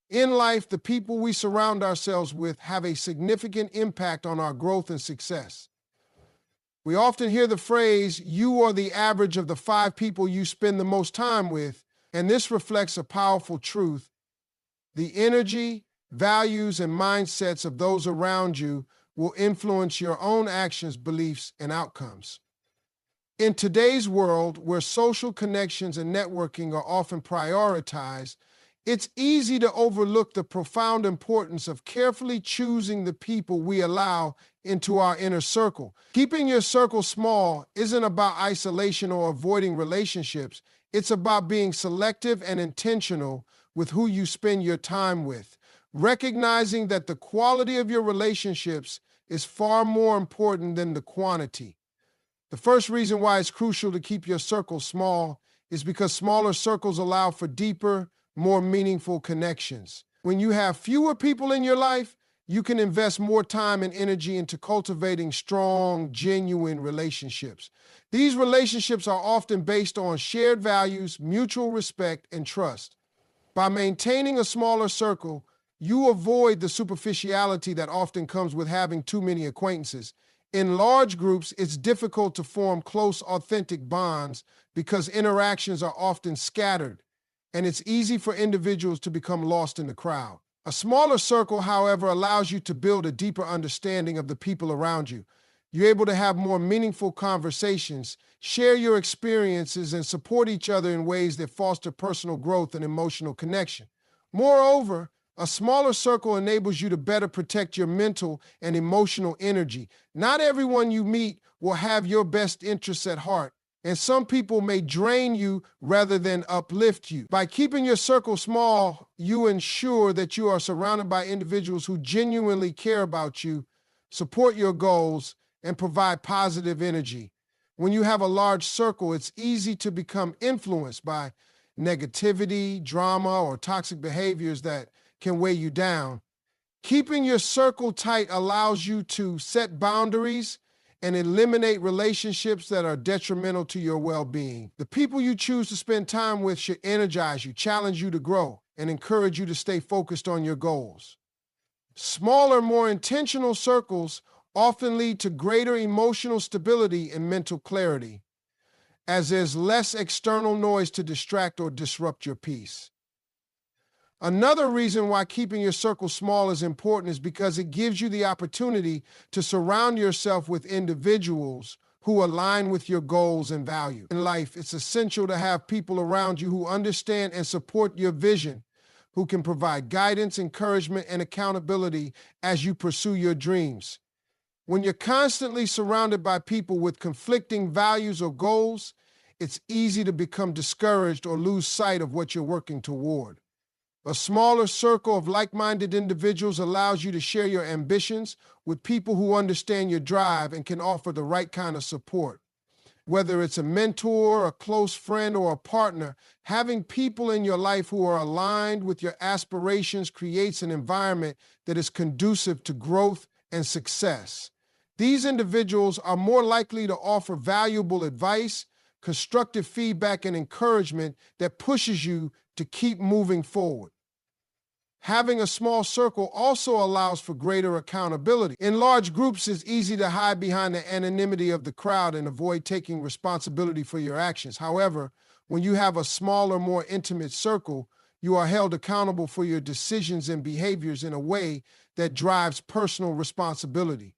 In life, the people we surround ourselves with have a significant impact on our growth and success. We often hear the phrase, "You are the average of the 5 people you spend the most time with," and this reflects a powerful truth. The energy, values, and mindsets of those around you will influence your own actions, beliefs, and outcomes. In today's world, where social connections and networking are often prioritized, it's easy to overlook the profound importance of carefully choosing the people we allow into our inner circle. Keeping your circle small isn't about isolation or avoiding relationships. It's about being selective and intentional with who you spend your time with, recognizing that the quality of your relationships is far more important than the quantity. The first reason why it's crucial to keep your circle small is because smaller circles allow for deeper, more meaningful connections. When you have fewer people in your life, you can invest more time and energy into cultivating strong, genuine relationships. These relationships are often based on shared values, mutual respect, and trust. By maintaining a smaller circle, you avoid the superficiality that often comes with having too many acquaintances. In large groups, it's difficult to form close, authentic bonds because interactions are often scattered, and it's easy for individuals to become lost in the crowd. A smaller circle, however, allows you to build a deeper understanding of the people around you. You're able to have more meaningful conversations, share your experiences, and support each other in ways that foster personal growth and emotional connection. Moreover, a smaller circle enables you to better protect your mental and emotional energy. Not everyone you meet will have your best interests at heart, and some people may drain you rather than uplift you. By keeping your circle small, you ensure that you are surrounded by individuals who genuinely care about you, support your goals, and provide positive energy. When you have a large circle, it's easy to become influenced by negativity, drama, or toxic behaviors that can weigh you down. Keeping your circle tight allows you to set boundaries and eliminate relationships that are detrimental to your well-being. The people you choose to spend time with should energize you, challenge you to grow, and encourage you to stay focused on your goals. Smaller, more intentional circles often lead to greater emotional stability and mental clarity, as there's less external noise to distract or disrupt your peace. Another reason why keeping your circle small is important is because it gives you the opportunity to surround yourself with individuals who align with your goals and values. In life, it's essential to have people around you who understand and support your vision, who can provide guidance, encouragement, and accountability as you pursue your dreams. When you're constantly surrounded by people with conflicting values or goals, it's easy to become discouraged or lose sight of what you're working toward. A smaller circle of like-minded individuals allows you to share your ambitions with people who understand your drive and can offer the right kind of support. Whether it's a mentor, a close friend, or a partner, having people in your life who are aligned with your aspirations creates an environment that is conducive to growth and success. These individuals are more likely to offer valuable advice, constructive feedback, and encouragement that pushes you to keep moving forward. Having a small circle also allows for greater accountability. In large groups, it's easy to hide behind the anonymity of the crowd and avoid taking responsibility for your actions. However, when you have a smaller, more intimate circle, you are held accountable for your decisions and behaviors in a way that drives personal responsibility.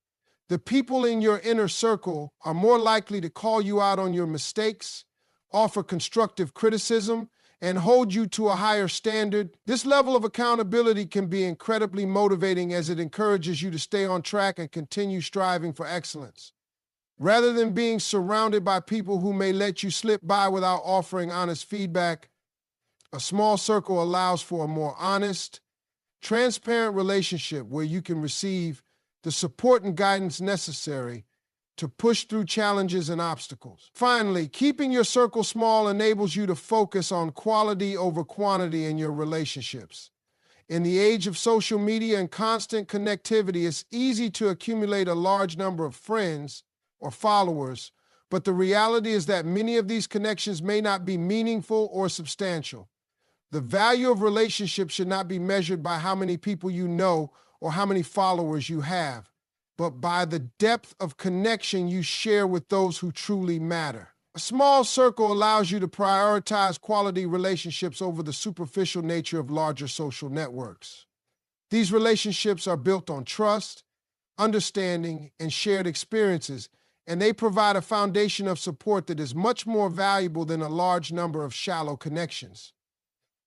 The people in your inner circle are more likely to call you out on your mistakes, offer constructive criticism, and hold you to a higher standard. This level of accountability can be incredibly motivating as it encourages you to stay on track and continue striving for excellence. Rather than being surrounded by people who may let you slip by without offering honest feedback, a small circle allows for a more honest, transparent relationship where you can receive the support and guidance necessary to push through challenges and obstacles. Finally, keeping your circle small enables you to focus on quality over quantity in your relationships. In the age of social media and constant connectivity, it's easy to accumulate a large number of friends or followers, but the reality is that many of these connections may not be meaningful or substantial. The value of relationships should not be measured by how many people you know or how many followers you have, but by the depth of connection you share with those who truly matter. A small circle allows you to prioritize quality relationships over the superficial nature of larger social networks. These relationships are built on trust, understanding, and shared experiences, and they provide a foundation of support that is much more valuable than a large number of shallow connections.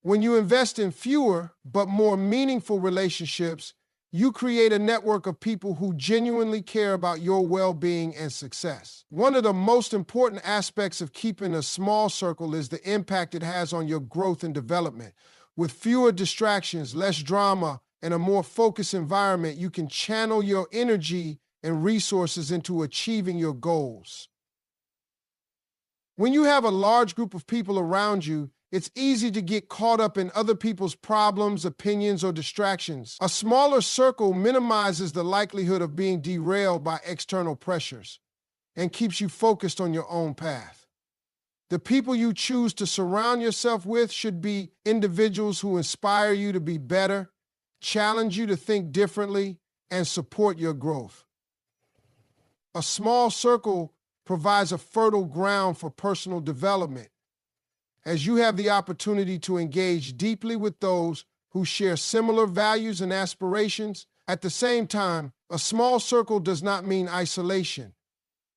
When you invest in fewer but more meaningful relationships, you create a network of people who genuinely care about your well-being and success. One of the most important aspects of keeping a small circle is the impact it has on your growth and development. With fewer distractions, less drama, and a more focused environment, you can channel your energy and resources into achieving your goals. When you have a large group of people around you, it's easy to get caught up in other people's problems, opinions, or distractions. A smaller circle minimizes the likelihood of being derailed by external pressures and keeps you focused on your own path. The people you choose to surround yourself with should be individuals who inspire you to be better, challenge you to think differently, and support your growth. A small circle provides a fertile ground for personal development, as you have the opportunity to engage deeply with those who share similar values and aspirations. At the same time, a small circle does not mean isolation.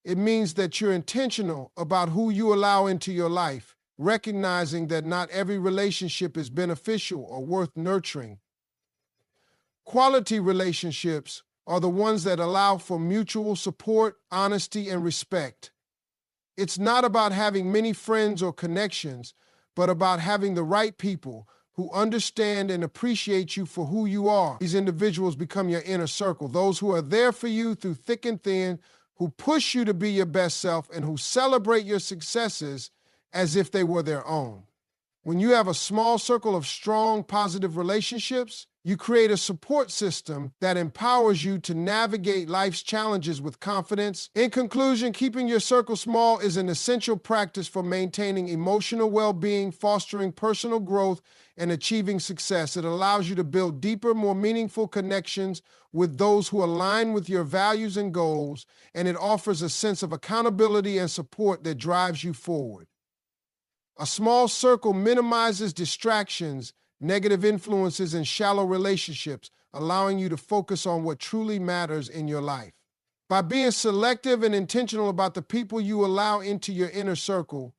It means that you're intentional about who you allow into your life, recognizing that not every relationship is beneficial or worth nurturing. Quality relationships are the ones that allow for mutual support, honesty, and respect. It's not about having many friends or connections, but about having the right people who understand and appreciate you for who you are. These individuals become your inner circle, those who are there for you through thick and thin, who push you to be your best self, and who celebrate your successes as if they were their own. When you have a small circle of strong, positive relationships, you create a support system that empowers you to navigate life's challenges with confidence. In conclusion, keeping your circle small is an essential practice for maintaining emotional well-being, fostering personal growth, and achieving success. It allows you to build deeper, more meaningful connections with those who align with your values and goals, and it offers a sense of accountability and support that drives you forward. A small circle minimizes distractions, negative influences, and shallow relationships, allowing you to focus on what truly matters in your life. By being selective and intentional about the people you allow into your inner circle,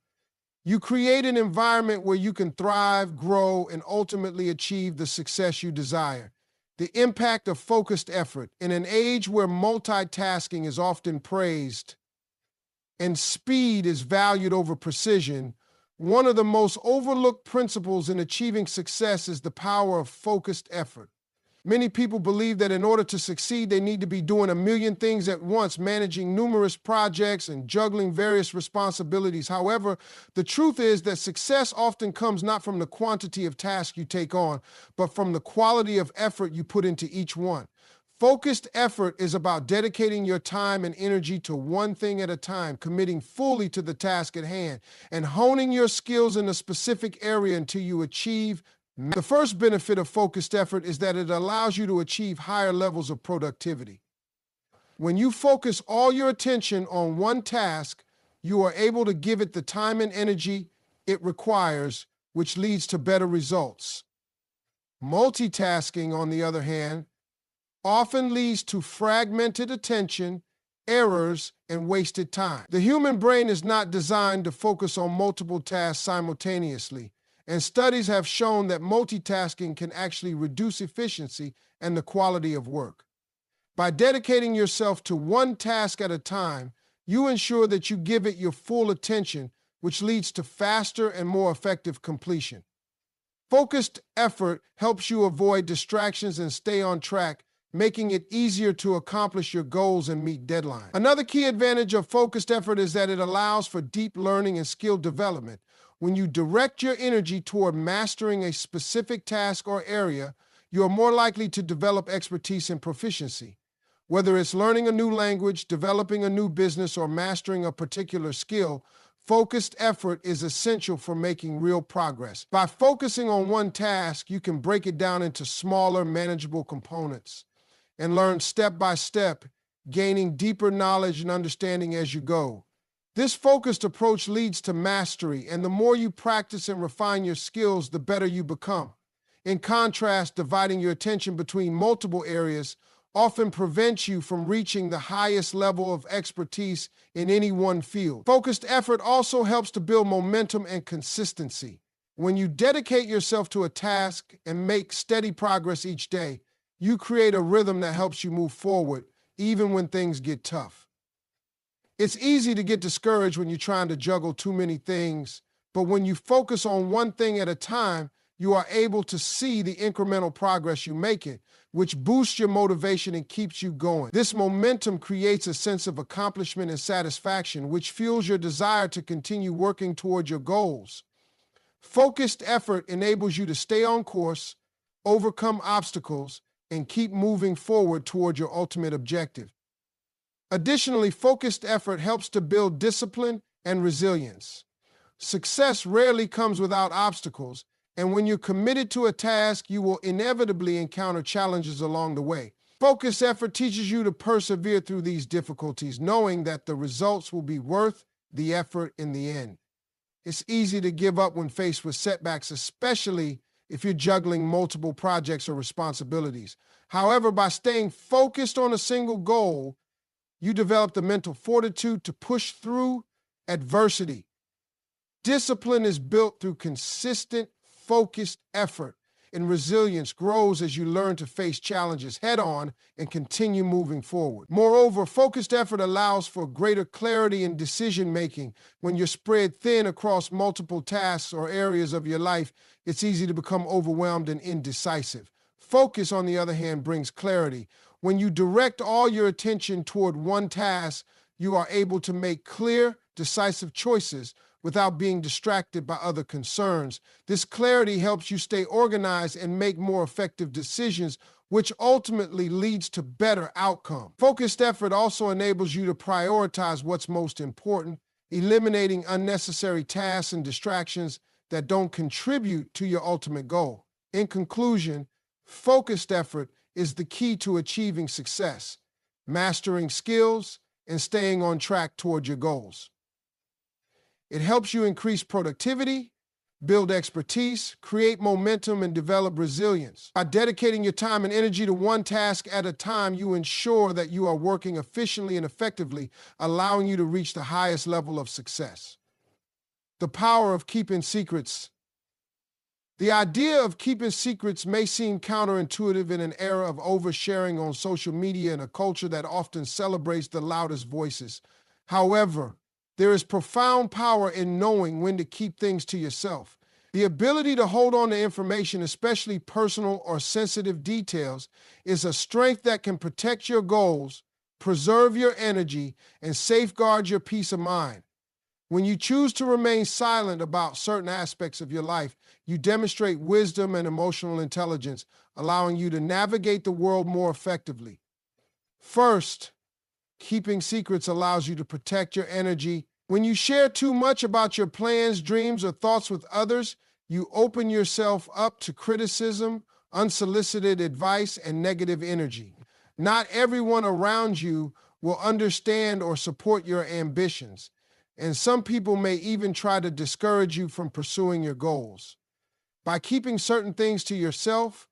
you create an environment where you can thrive, grow, and ultimately achieve the success you desire. The impact of focused effort. In an age where multitasking is often praised and speed is valued over precision, one of the most overlooked principles in achieving success is the power of focused effort. Many people believe that in order to succeed, they need to be doing a million things at once, managing numerous projects and juggling various responsibilities. However, the truth is that success often comes not from the quantity of tasks you take on, but from the quality of effort you put into each one. Focused effort is about dedicating your time and energy to one thing at a time, committing fully to the task at hand, and honing your skills in a specific area until you achieve. The first benefit of focused effort is that it allows you to achieve higher levels of productivity. When you focus all your attention on one task, you are able to give it the time and energy it requires, which leads to better results. Multitasking, on the other hand, often leads to fragmented attention, errors, and wasted time. The human brain is not designed to focus on multiple tasks simultaneously, and studies have shown that multitasking can actually reduce efficiency and the quality of work. By dedicating yourself to one task at a time, you ensure that you give it your full attention, which leads to faster and more effective completion. Focused effort helps you avoid distractions and stay on track, making it easier to accomplish your goals and meet deadlines. Another key advantage of focused effort is that it allows for deep learning and skill development. When you direct your energy toward mastering a specific task or area, you are more likely to develop expertise and proficiency. Whether it's learning a new language, developing a new business, or mastering a particular skill, focused effort is essential for making real progress. By focusing on one task, you can break it down into smaller, manageable components and learn step by step, gaining deeper knowledge and understanding as you go. This focused approach leads to mastery, and the more you practice and refine your skills, the better you become. In contrast, dividing your attention between multiple areas often prevents you from reaching the highest level of expertise in any one field. Focused effort also helps to build momentum and consistency. When you dedicate yourself to a task and make steady progress each day, you create a rhythm that helps you move forward, even when things get tough. It's easy to get discouraged when you're trying to juggle too many things, but when you focus on one thing at a time, you are able to see the incremental progress you make it, which boosts your motivation and keeps you going. This momentum creates a sense of accomplishment and satisfaction, which fuels your desire to continue working toward your goals. Focused effort enables you to stay on course, overcome obstacles, and keep moving forward toward your ultimate objective. Additionally, focused effort helps to build discipline and resilience. Success rarely comes without obstacles, and when you're committed to a task, you will inevitably encounter challenges along the way. Focused effort teaches you to persevere through these difficulties, knowing that the results will be worth the effort in the end. It's easy to give up when faced with setbacks, especially if you're juggling multiple projects or responsibilities. However, by staying focused on a single goal, You develop the mental fortitude to push through adversity. Discipline is built through consistent, focused effort, and resilience grows as you learn to face challenges head-on and continue moving forward. Moreover, focused effort allows for greater clarity in decision-making. When you're spread thin across multiple tasks or areas of your life, it's easy to become overwhelmed and indecisive. Focus, on the other hand, brings clarity. When you direct all your attention toward one task, you are able to make clear, decisive choices without being distracted by other concerns. This clarity helps you stay organized and make more effective decisions, which ultimately leads to better outcomes. Focused effort also enables you to prioritize what's most important, eliminating unnecessary tasks and distractions that don't contribute to your ultimate goal. In conclusion, focused effort is the key to achieving success, mastering skills, and staying on track toward your goals. It helps you increase productivity, build expertise, create momentum, and develop resilience. By dedicating your time and energy to one task at a time, you ensure that you are working efficiently and effectively, allowing you to reach the highest level of success. The power of keeping secrets. The idea of keeping secrets may seem counterintuitive in an era of oversharing on social media and a culture that often celebrates the loudest voices. However, there is profound power in knowing when to keep things to yourself. The ability to hold on to information, especially personal or sensitive details, is a strength that can protect your goals, preserve your energy, and safeguard your peace of mind. When you choose to remain silent about certain aspects of your life, you demonstrate wisdom and emotional intelligence, allowing you to navigate the world more effectively. First, keeping secrets allows you to protect your energy. When you share too much about your plans, dreams, or thoughts with others, you open yourself up to criticism, unsolicited advice, and negative energy. Not everyone around you will understand or support your ambitions, and some people may even try to discourage you from pursuing your goals. By keeping certain things to yourself,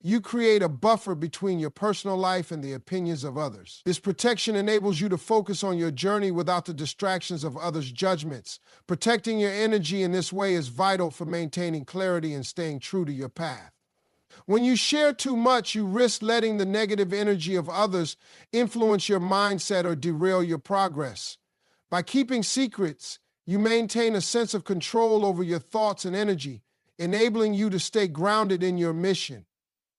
you create a buffer between your personal life and the opinions of others. This protection enables you to focus on your journey without the distractions of others' judgments. Protecting your energy in this way is vital for maintaining clarity and staying true to your path. When you share too much, you risk letting the negative energy of others influence your mindset or derail your progress. By keeping secrets, you maintain a sense of control over your thoughts and energy, enabling you to stay grounded in your mission.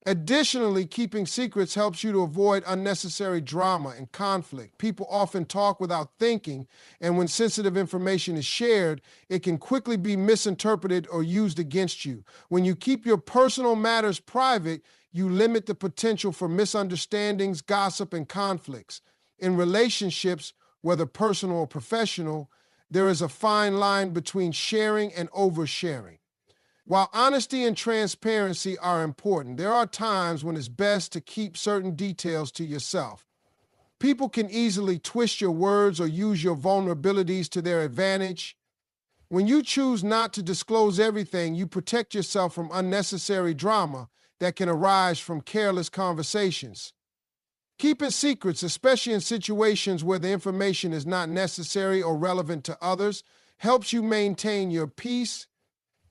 Additionally, keeping secrets helps you to avoid unnecessary drama and conflict. People often talk without thinking, and when sensitive information is shared, it can quickly be misinterpreted or used against you. When you keep your personal matters private, you limit the potential for misunderstandings, gossip, and conflicts. In relationships, whether personal or professional, there is a fine line between sharing and oversharing. While honesty and transparency are important, there are times when it's best to keep certain details to yourself. People can easily twist your words or use your vulnerabilities to their advantage. When you choose not to disclose everything, you protect yourself from unnecessary drama that can arise from careless conversations. Keeping secrets, especially in situations where the information is not necessary or relevant to others, helps you maintain your peace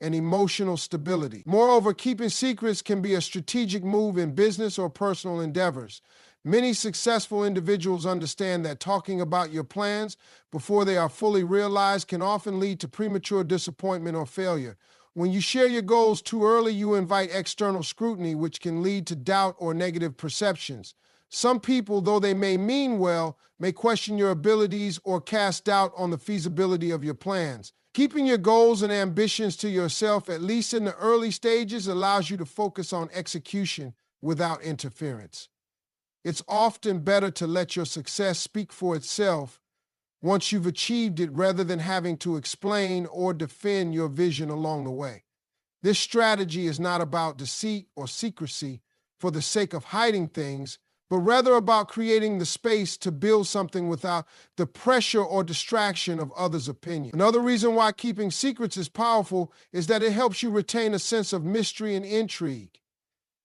and emotional stability. Moreover, keeping secrets can be a strategic move in business or personal endeavors. Many successful individuals understand that talking about your plans before they are fully realized can often lead to premature disappointment or failure. When you share your goals too early, you invite external scrutiny, which can lead to doubt or negative perceptions. Some people, though they may mean well, may question your abilities or cast doubt on the feasibility of your plans. Keeping your goals and ambitions to yourself, at least in the early stages, allows you to focus on execution without interference. It's often better to let your success speak for itself once you've achieved it rather than having to explain or defend your vision along the way. This strategy is not about deceit or secrecy for the sake of hiding things, but rather about creating the space to build something without the pressure or distraction of others' opinion. Another reason why keeping secrets is powerful is that it helps you retain a sense of mystery and intrigue.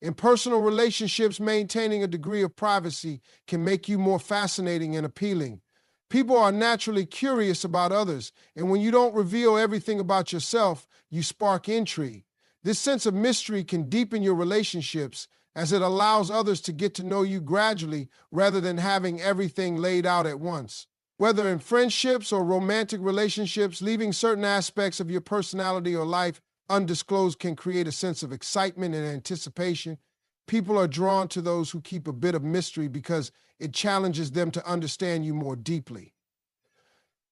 In personal relationships, maintaining a degree of privacy can make you more fascinating and appealing. People are naturally curious about others, and when you don't reveal everything about yourself, you spark intrigue. This sense of mystery can deepen your relationships as it allows others to get to know you gradually rather than having everything laid out at once. Whether in friendships or romantic relationships, leaving certain aspects of your personality or life undisclosed can create a sense of excitement and anticipation. People are drawn to those who keep a bit of mystery because it challenges them to understand you more deeply.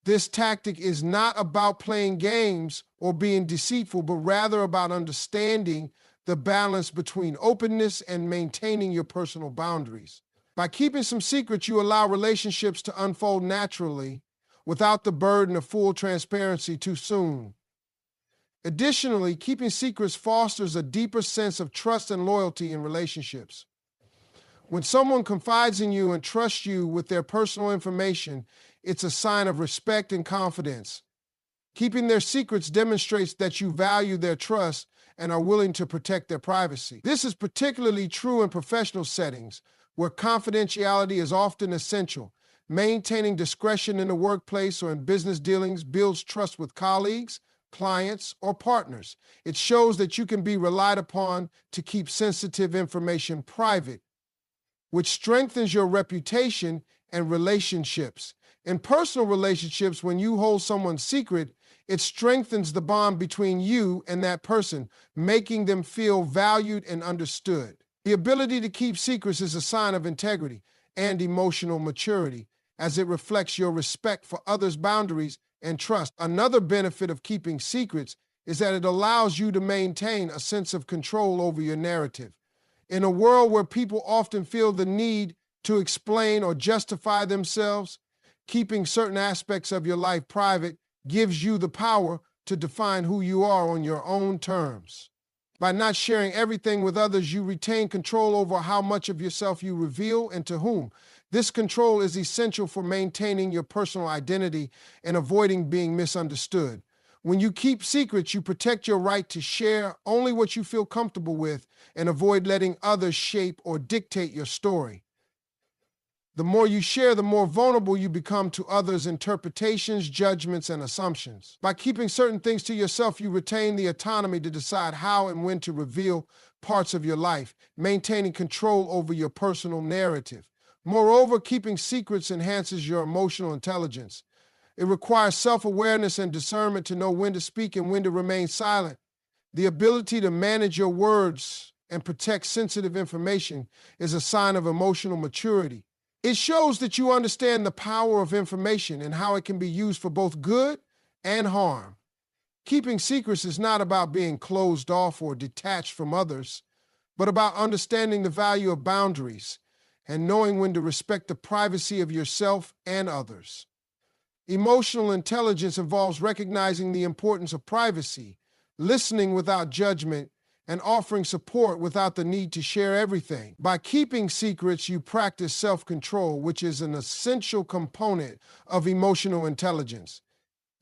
This tactic is not about playing games or being deceitful, but rather about understanding the balance between openness and maintaining your personal boundaries. By keeping some secrets, you allow relationships to unfold naturally without the burden of full transparency too soon. Additionally, keeping secrets fosters a deeper sense of trust and loyalty in relationships. When someone confides in you and trusts you with their personal information, it's a sign of respect and confidence. Keeping their secrets demonstrates that you value their trust and are willing to protect their privacy. This is particularly true in professional settings, where confidentiality is often essential. Maintaining discretion in the workplace or in business dealings builds trust with colleagues, clients, or partners. It shows that you can be relied upon to keep sensitive information private, which strengthens your reputation and relationships. In personal relationships, when you hold someone's secret, it strengthens the bond between you and that person, making them feel valued and understood. The ability to keep secrets is a sign of integrity and emotional maturity, as it reflects your respect for others' boundaries and trust. Another benefit of keeping secrets is that it allows you to maintain a sense of control over your narrative. In a world where people often feel the need to explain or justify themselves, keeping certain aspects of your life private gives you the power to define who you are on your own terms. By not sharing everything with others, you retain control over how much of yourself you reveal and to whom. This control is essential for maintaining your personal identity and avoiding being misunderstood. When you keep secrets, you protect your right to share only what you feel comfortable with and avoid letting others shape or dictate your story. The more you share, the more vulnerable you become to others' interpretations, judgments, and assumptions. By keeping certain things to yourself, you retain the autonomy to decide how and when to reveal parts of your life, maintaining control over your personal narrative. Moreover, keeping secrets enhances your emotional intelligence. It requires self-awareness and discernment to know when to speak and when to remain silent. The ability to manage your words and protect sensitive information is a sign of emotional maturity. It shows that you understand the power of information and how it can be used for both good and harm. Keeping secrets is not about being closed off or detached from others, but about understanding the value of boundaries and knowing when to respect the privacy of yourself and others. Emotional intelligence involves recognizing the importance of privacy, listening without judgment, and offering support without the need to share everything. By keeping secrets, you practice self-control, which is an essential component of emotional intelligence.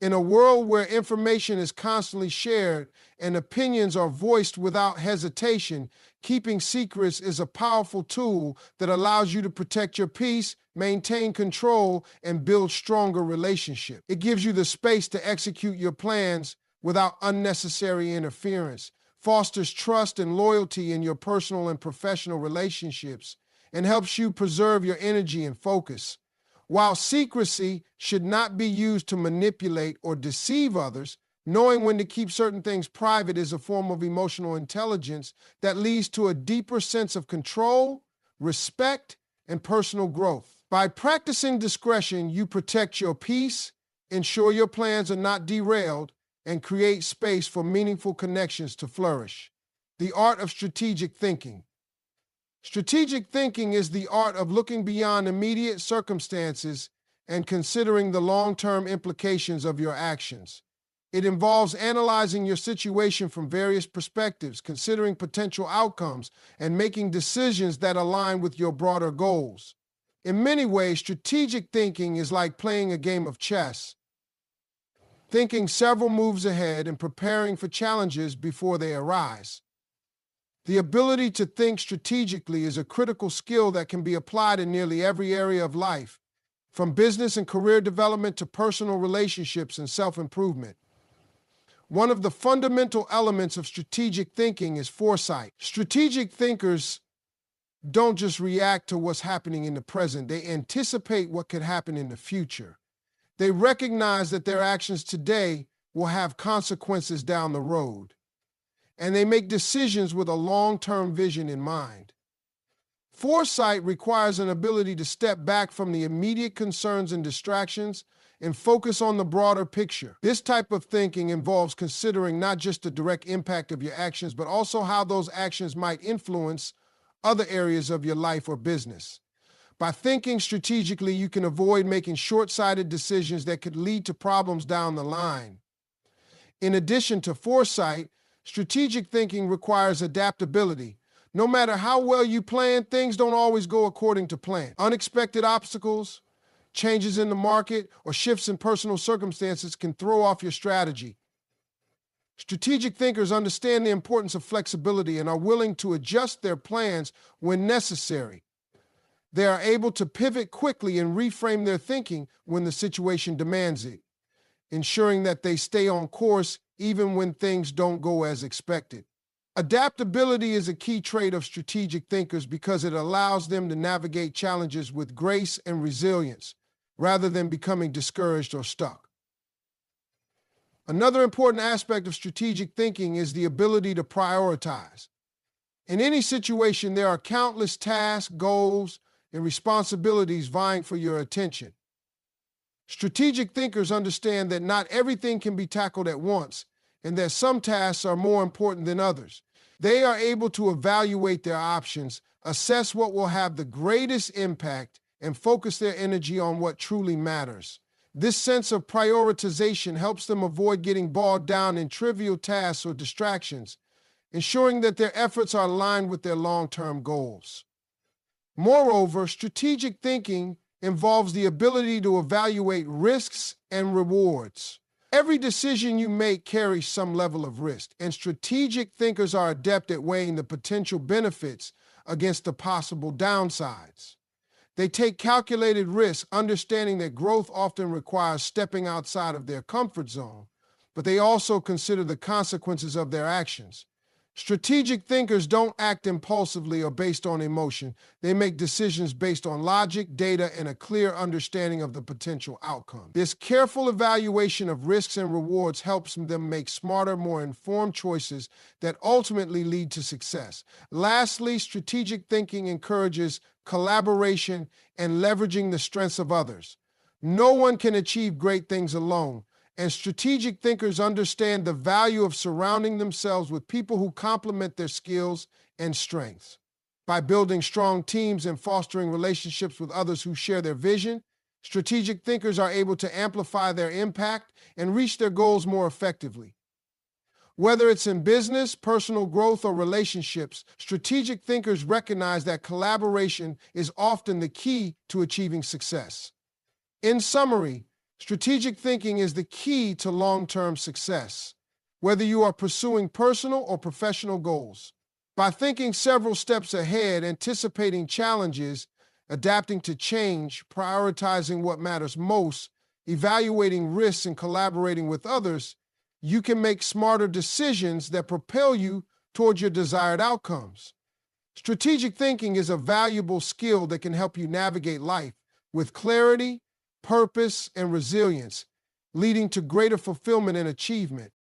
In a world where information is constantly shared and opinions are voiced without hesitation, keeping secrets is a powerful tool that allows you to protect your peace, maintain control, and build stronger relationships. It gives you the space to execute your plans without unnecessary interference, fosters trust and loyalty in your personal and professional relationships, and helps you preserve your energy and focus. While secrecy should not be used to manipulate or deceive others, knowing when to keep certain things private is a form of emotional intelligence that leads to a deeper sense of control, respect, and personal growth. By practicing discretion, you protect your peace, ensure your plans are not derailed, and create space for meaningful connections to flourish. The art of strategic thinking. Strategic thinking is the art of looking beyond immediate circumstances and considering the long-term implications of your actions. It involves analyzing your situation from various perspectives, considering potential outcomes, and making decisions that align with your broader goals. In many ways, strategic thinking is like playing a game of chess, thinking several moves ahead and preparing for challenges before they arise. The ability to think strategically is a critical skill that can be applied in nearly every area of life, from business and career development to personal relationships and self-improvement. One of the fundamental elements of strategic thinking is foresight. Strategic thinkers don't just react to what's happening in the present, they anticipate what could happen in the future. They recognize that their actions today will have consequences down the road, and they make decisions with a long-term vision in mind. Foresight requires an ability to step back from the immediate concerns and distractions and focus on the broader picture. This type of thinking involves considering not just the direct impact of your actions, but also how those actions might influence other areas of your life or business. By thinking strategically, you can avoid making short-sighted decisions that could lead to problems down the line. In addition to foresight, strategic thinking requires adaptability. No matter how well you plan, things don't always go according to plan. Unexpected obstacles, changes in the market, or shifts in personal circumstances can throw off your strategy. Strategic thinkers understand the importance of flexibility and are willing to adjust their plans when necessary. They are able to pivot quickly and reframe their thinking when the situation demands it, ensuring that they stay on course even when things don't go as expected. Adaptability is a key trait of strategic thinkers because it allows them to navigate challenges with grace and resilience, rather than becoming discouraged or stuck. Another important aspect of strategic thinking is the ability to prioritize. In any situation, there are countless tasks, goals, and responsibilities vying for your attention. Strategic thinkers understand that not everything can be tackled at once, and that some tasks are more important than others. They are able to evaluate their options, assess what will have the greatest impact, and focus their energy on what truly matters. This sense of prioritization helps them avoid getting bogged down in trivial tasks or distractions, ensuring that their efforts are aligned with their long-term goals. Moreover, strategic thinking involves the ability to evaluate risks and rewards. Every decision you make carries some level of risk, and strategic thinkers are adept at weighing the potential benefits against the possible downsides. They take calculated risks, understanding that growth often requires stepping outside of their comfort zone, but they also consider the consequences of their actions. Strategic thinkers don't act impulsively or based on emotion. They make decisions based on logic, data, and a clear understanding of the potential outcome. This careful evaluation of risks and rewards helps them make smarter, more informed choices that ultimately lead to success. Lastly, strategic thinking encourages collaboration and leveraging the strengths of others. No one can achieve great things alone, and strategic thinkers understand the value of surrounding themselves with people who complement their skills and strengths. By building strong teams and fostering relationships with others who share their vision, strategic thinkers are able to amplify their impact and reach their goals more effectively. Whether it's in business, personal growth, or relationships, strategic thinkers recognize that collaboration is often the key to achieving success. In summary, strategic thinking is the key to long-term success, whether you are pursuing personal or professional goals. By thinking several steps ahead, anticipating challenges, adapting to change, prioritizing what matters most, evaluating risks, and collaborating with others, you can make smarter decisions that propel you toward your desired outcomes. Strategic thinking is a valuable skill that can help you navigate life with clarity, purpose, and resilience, leading to greater fulfillment and achievement.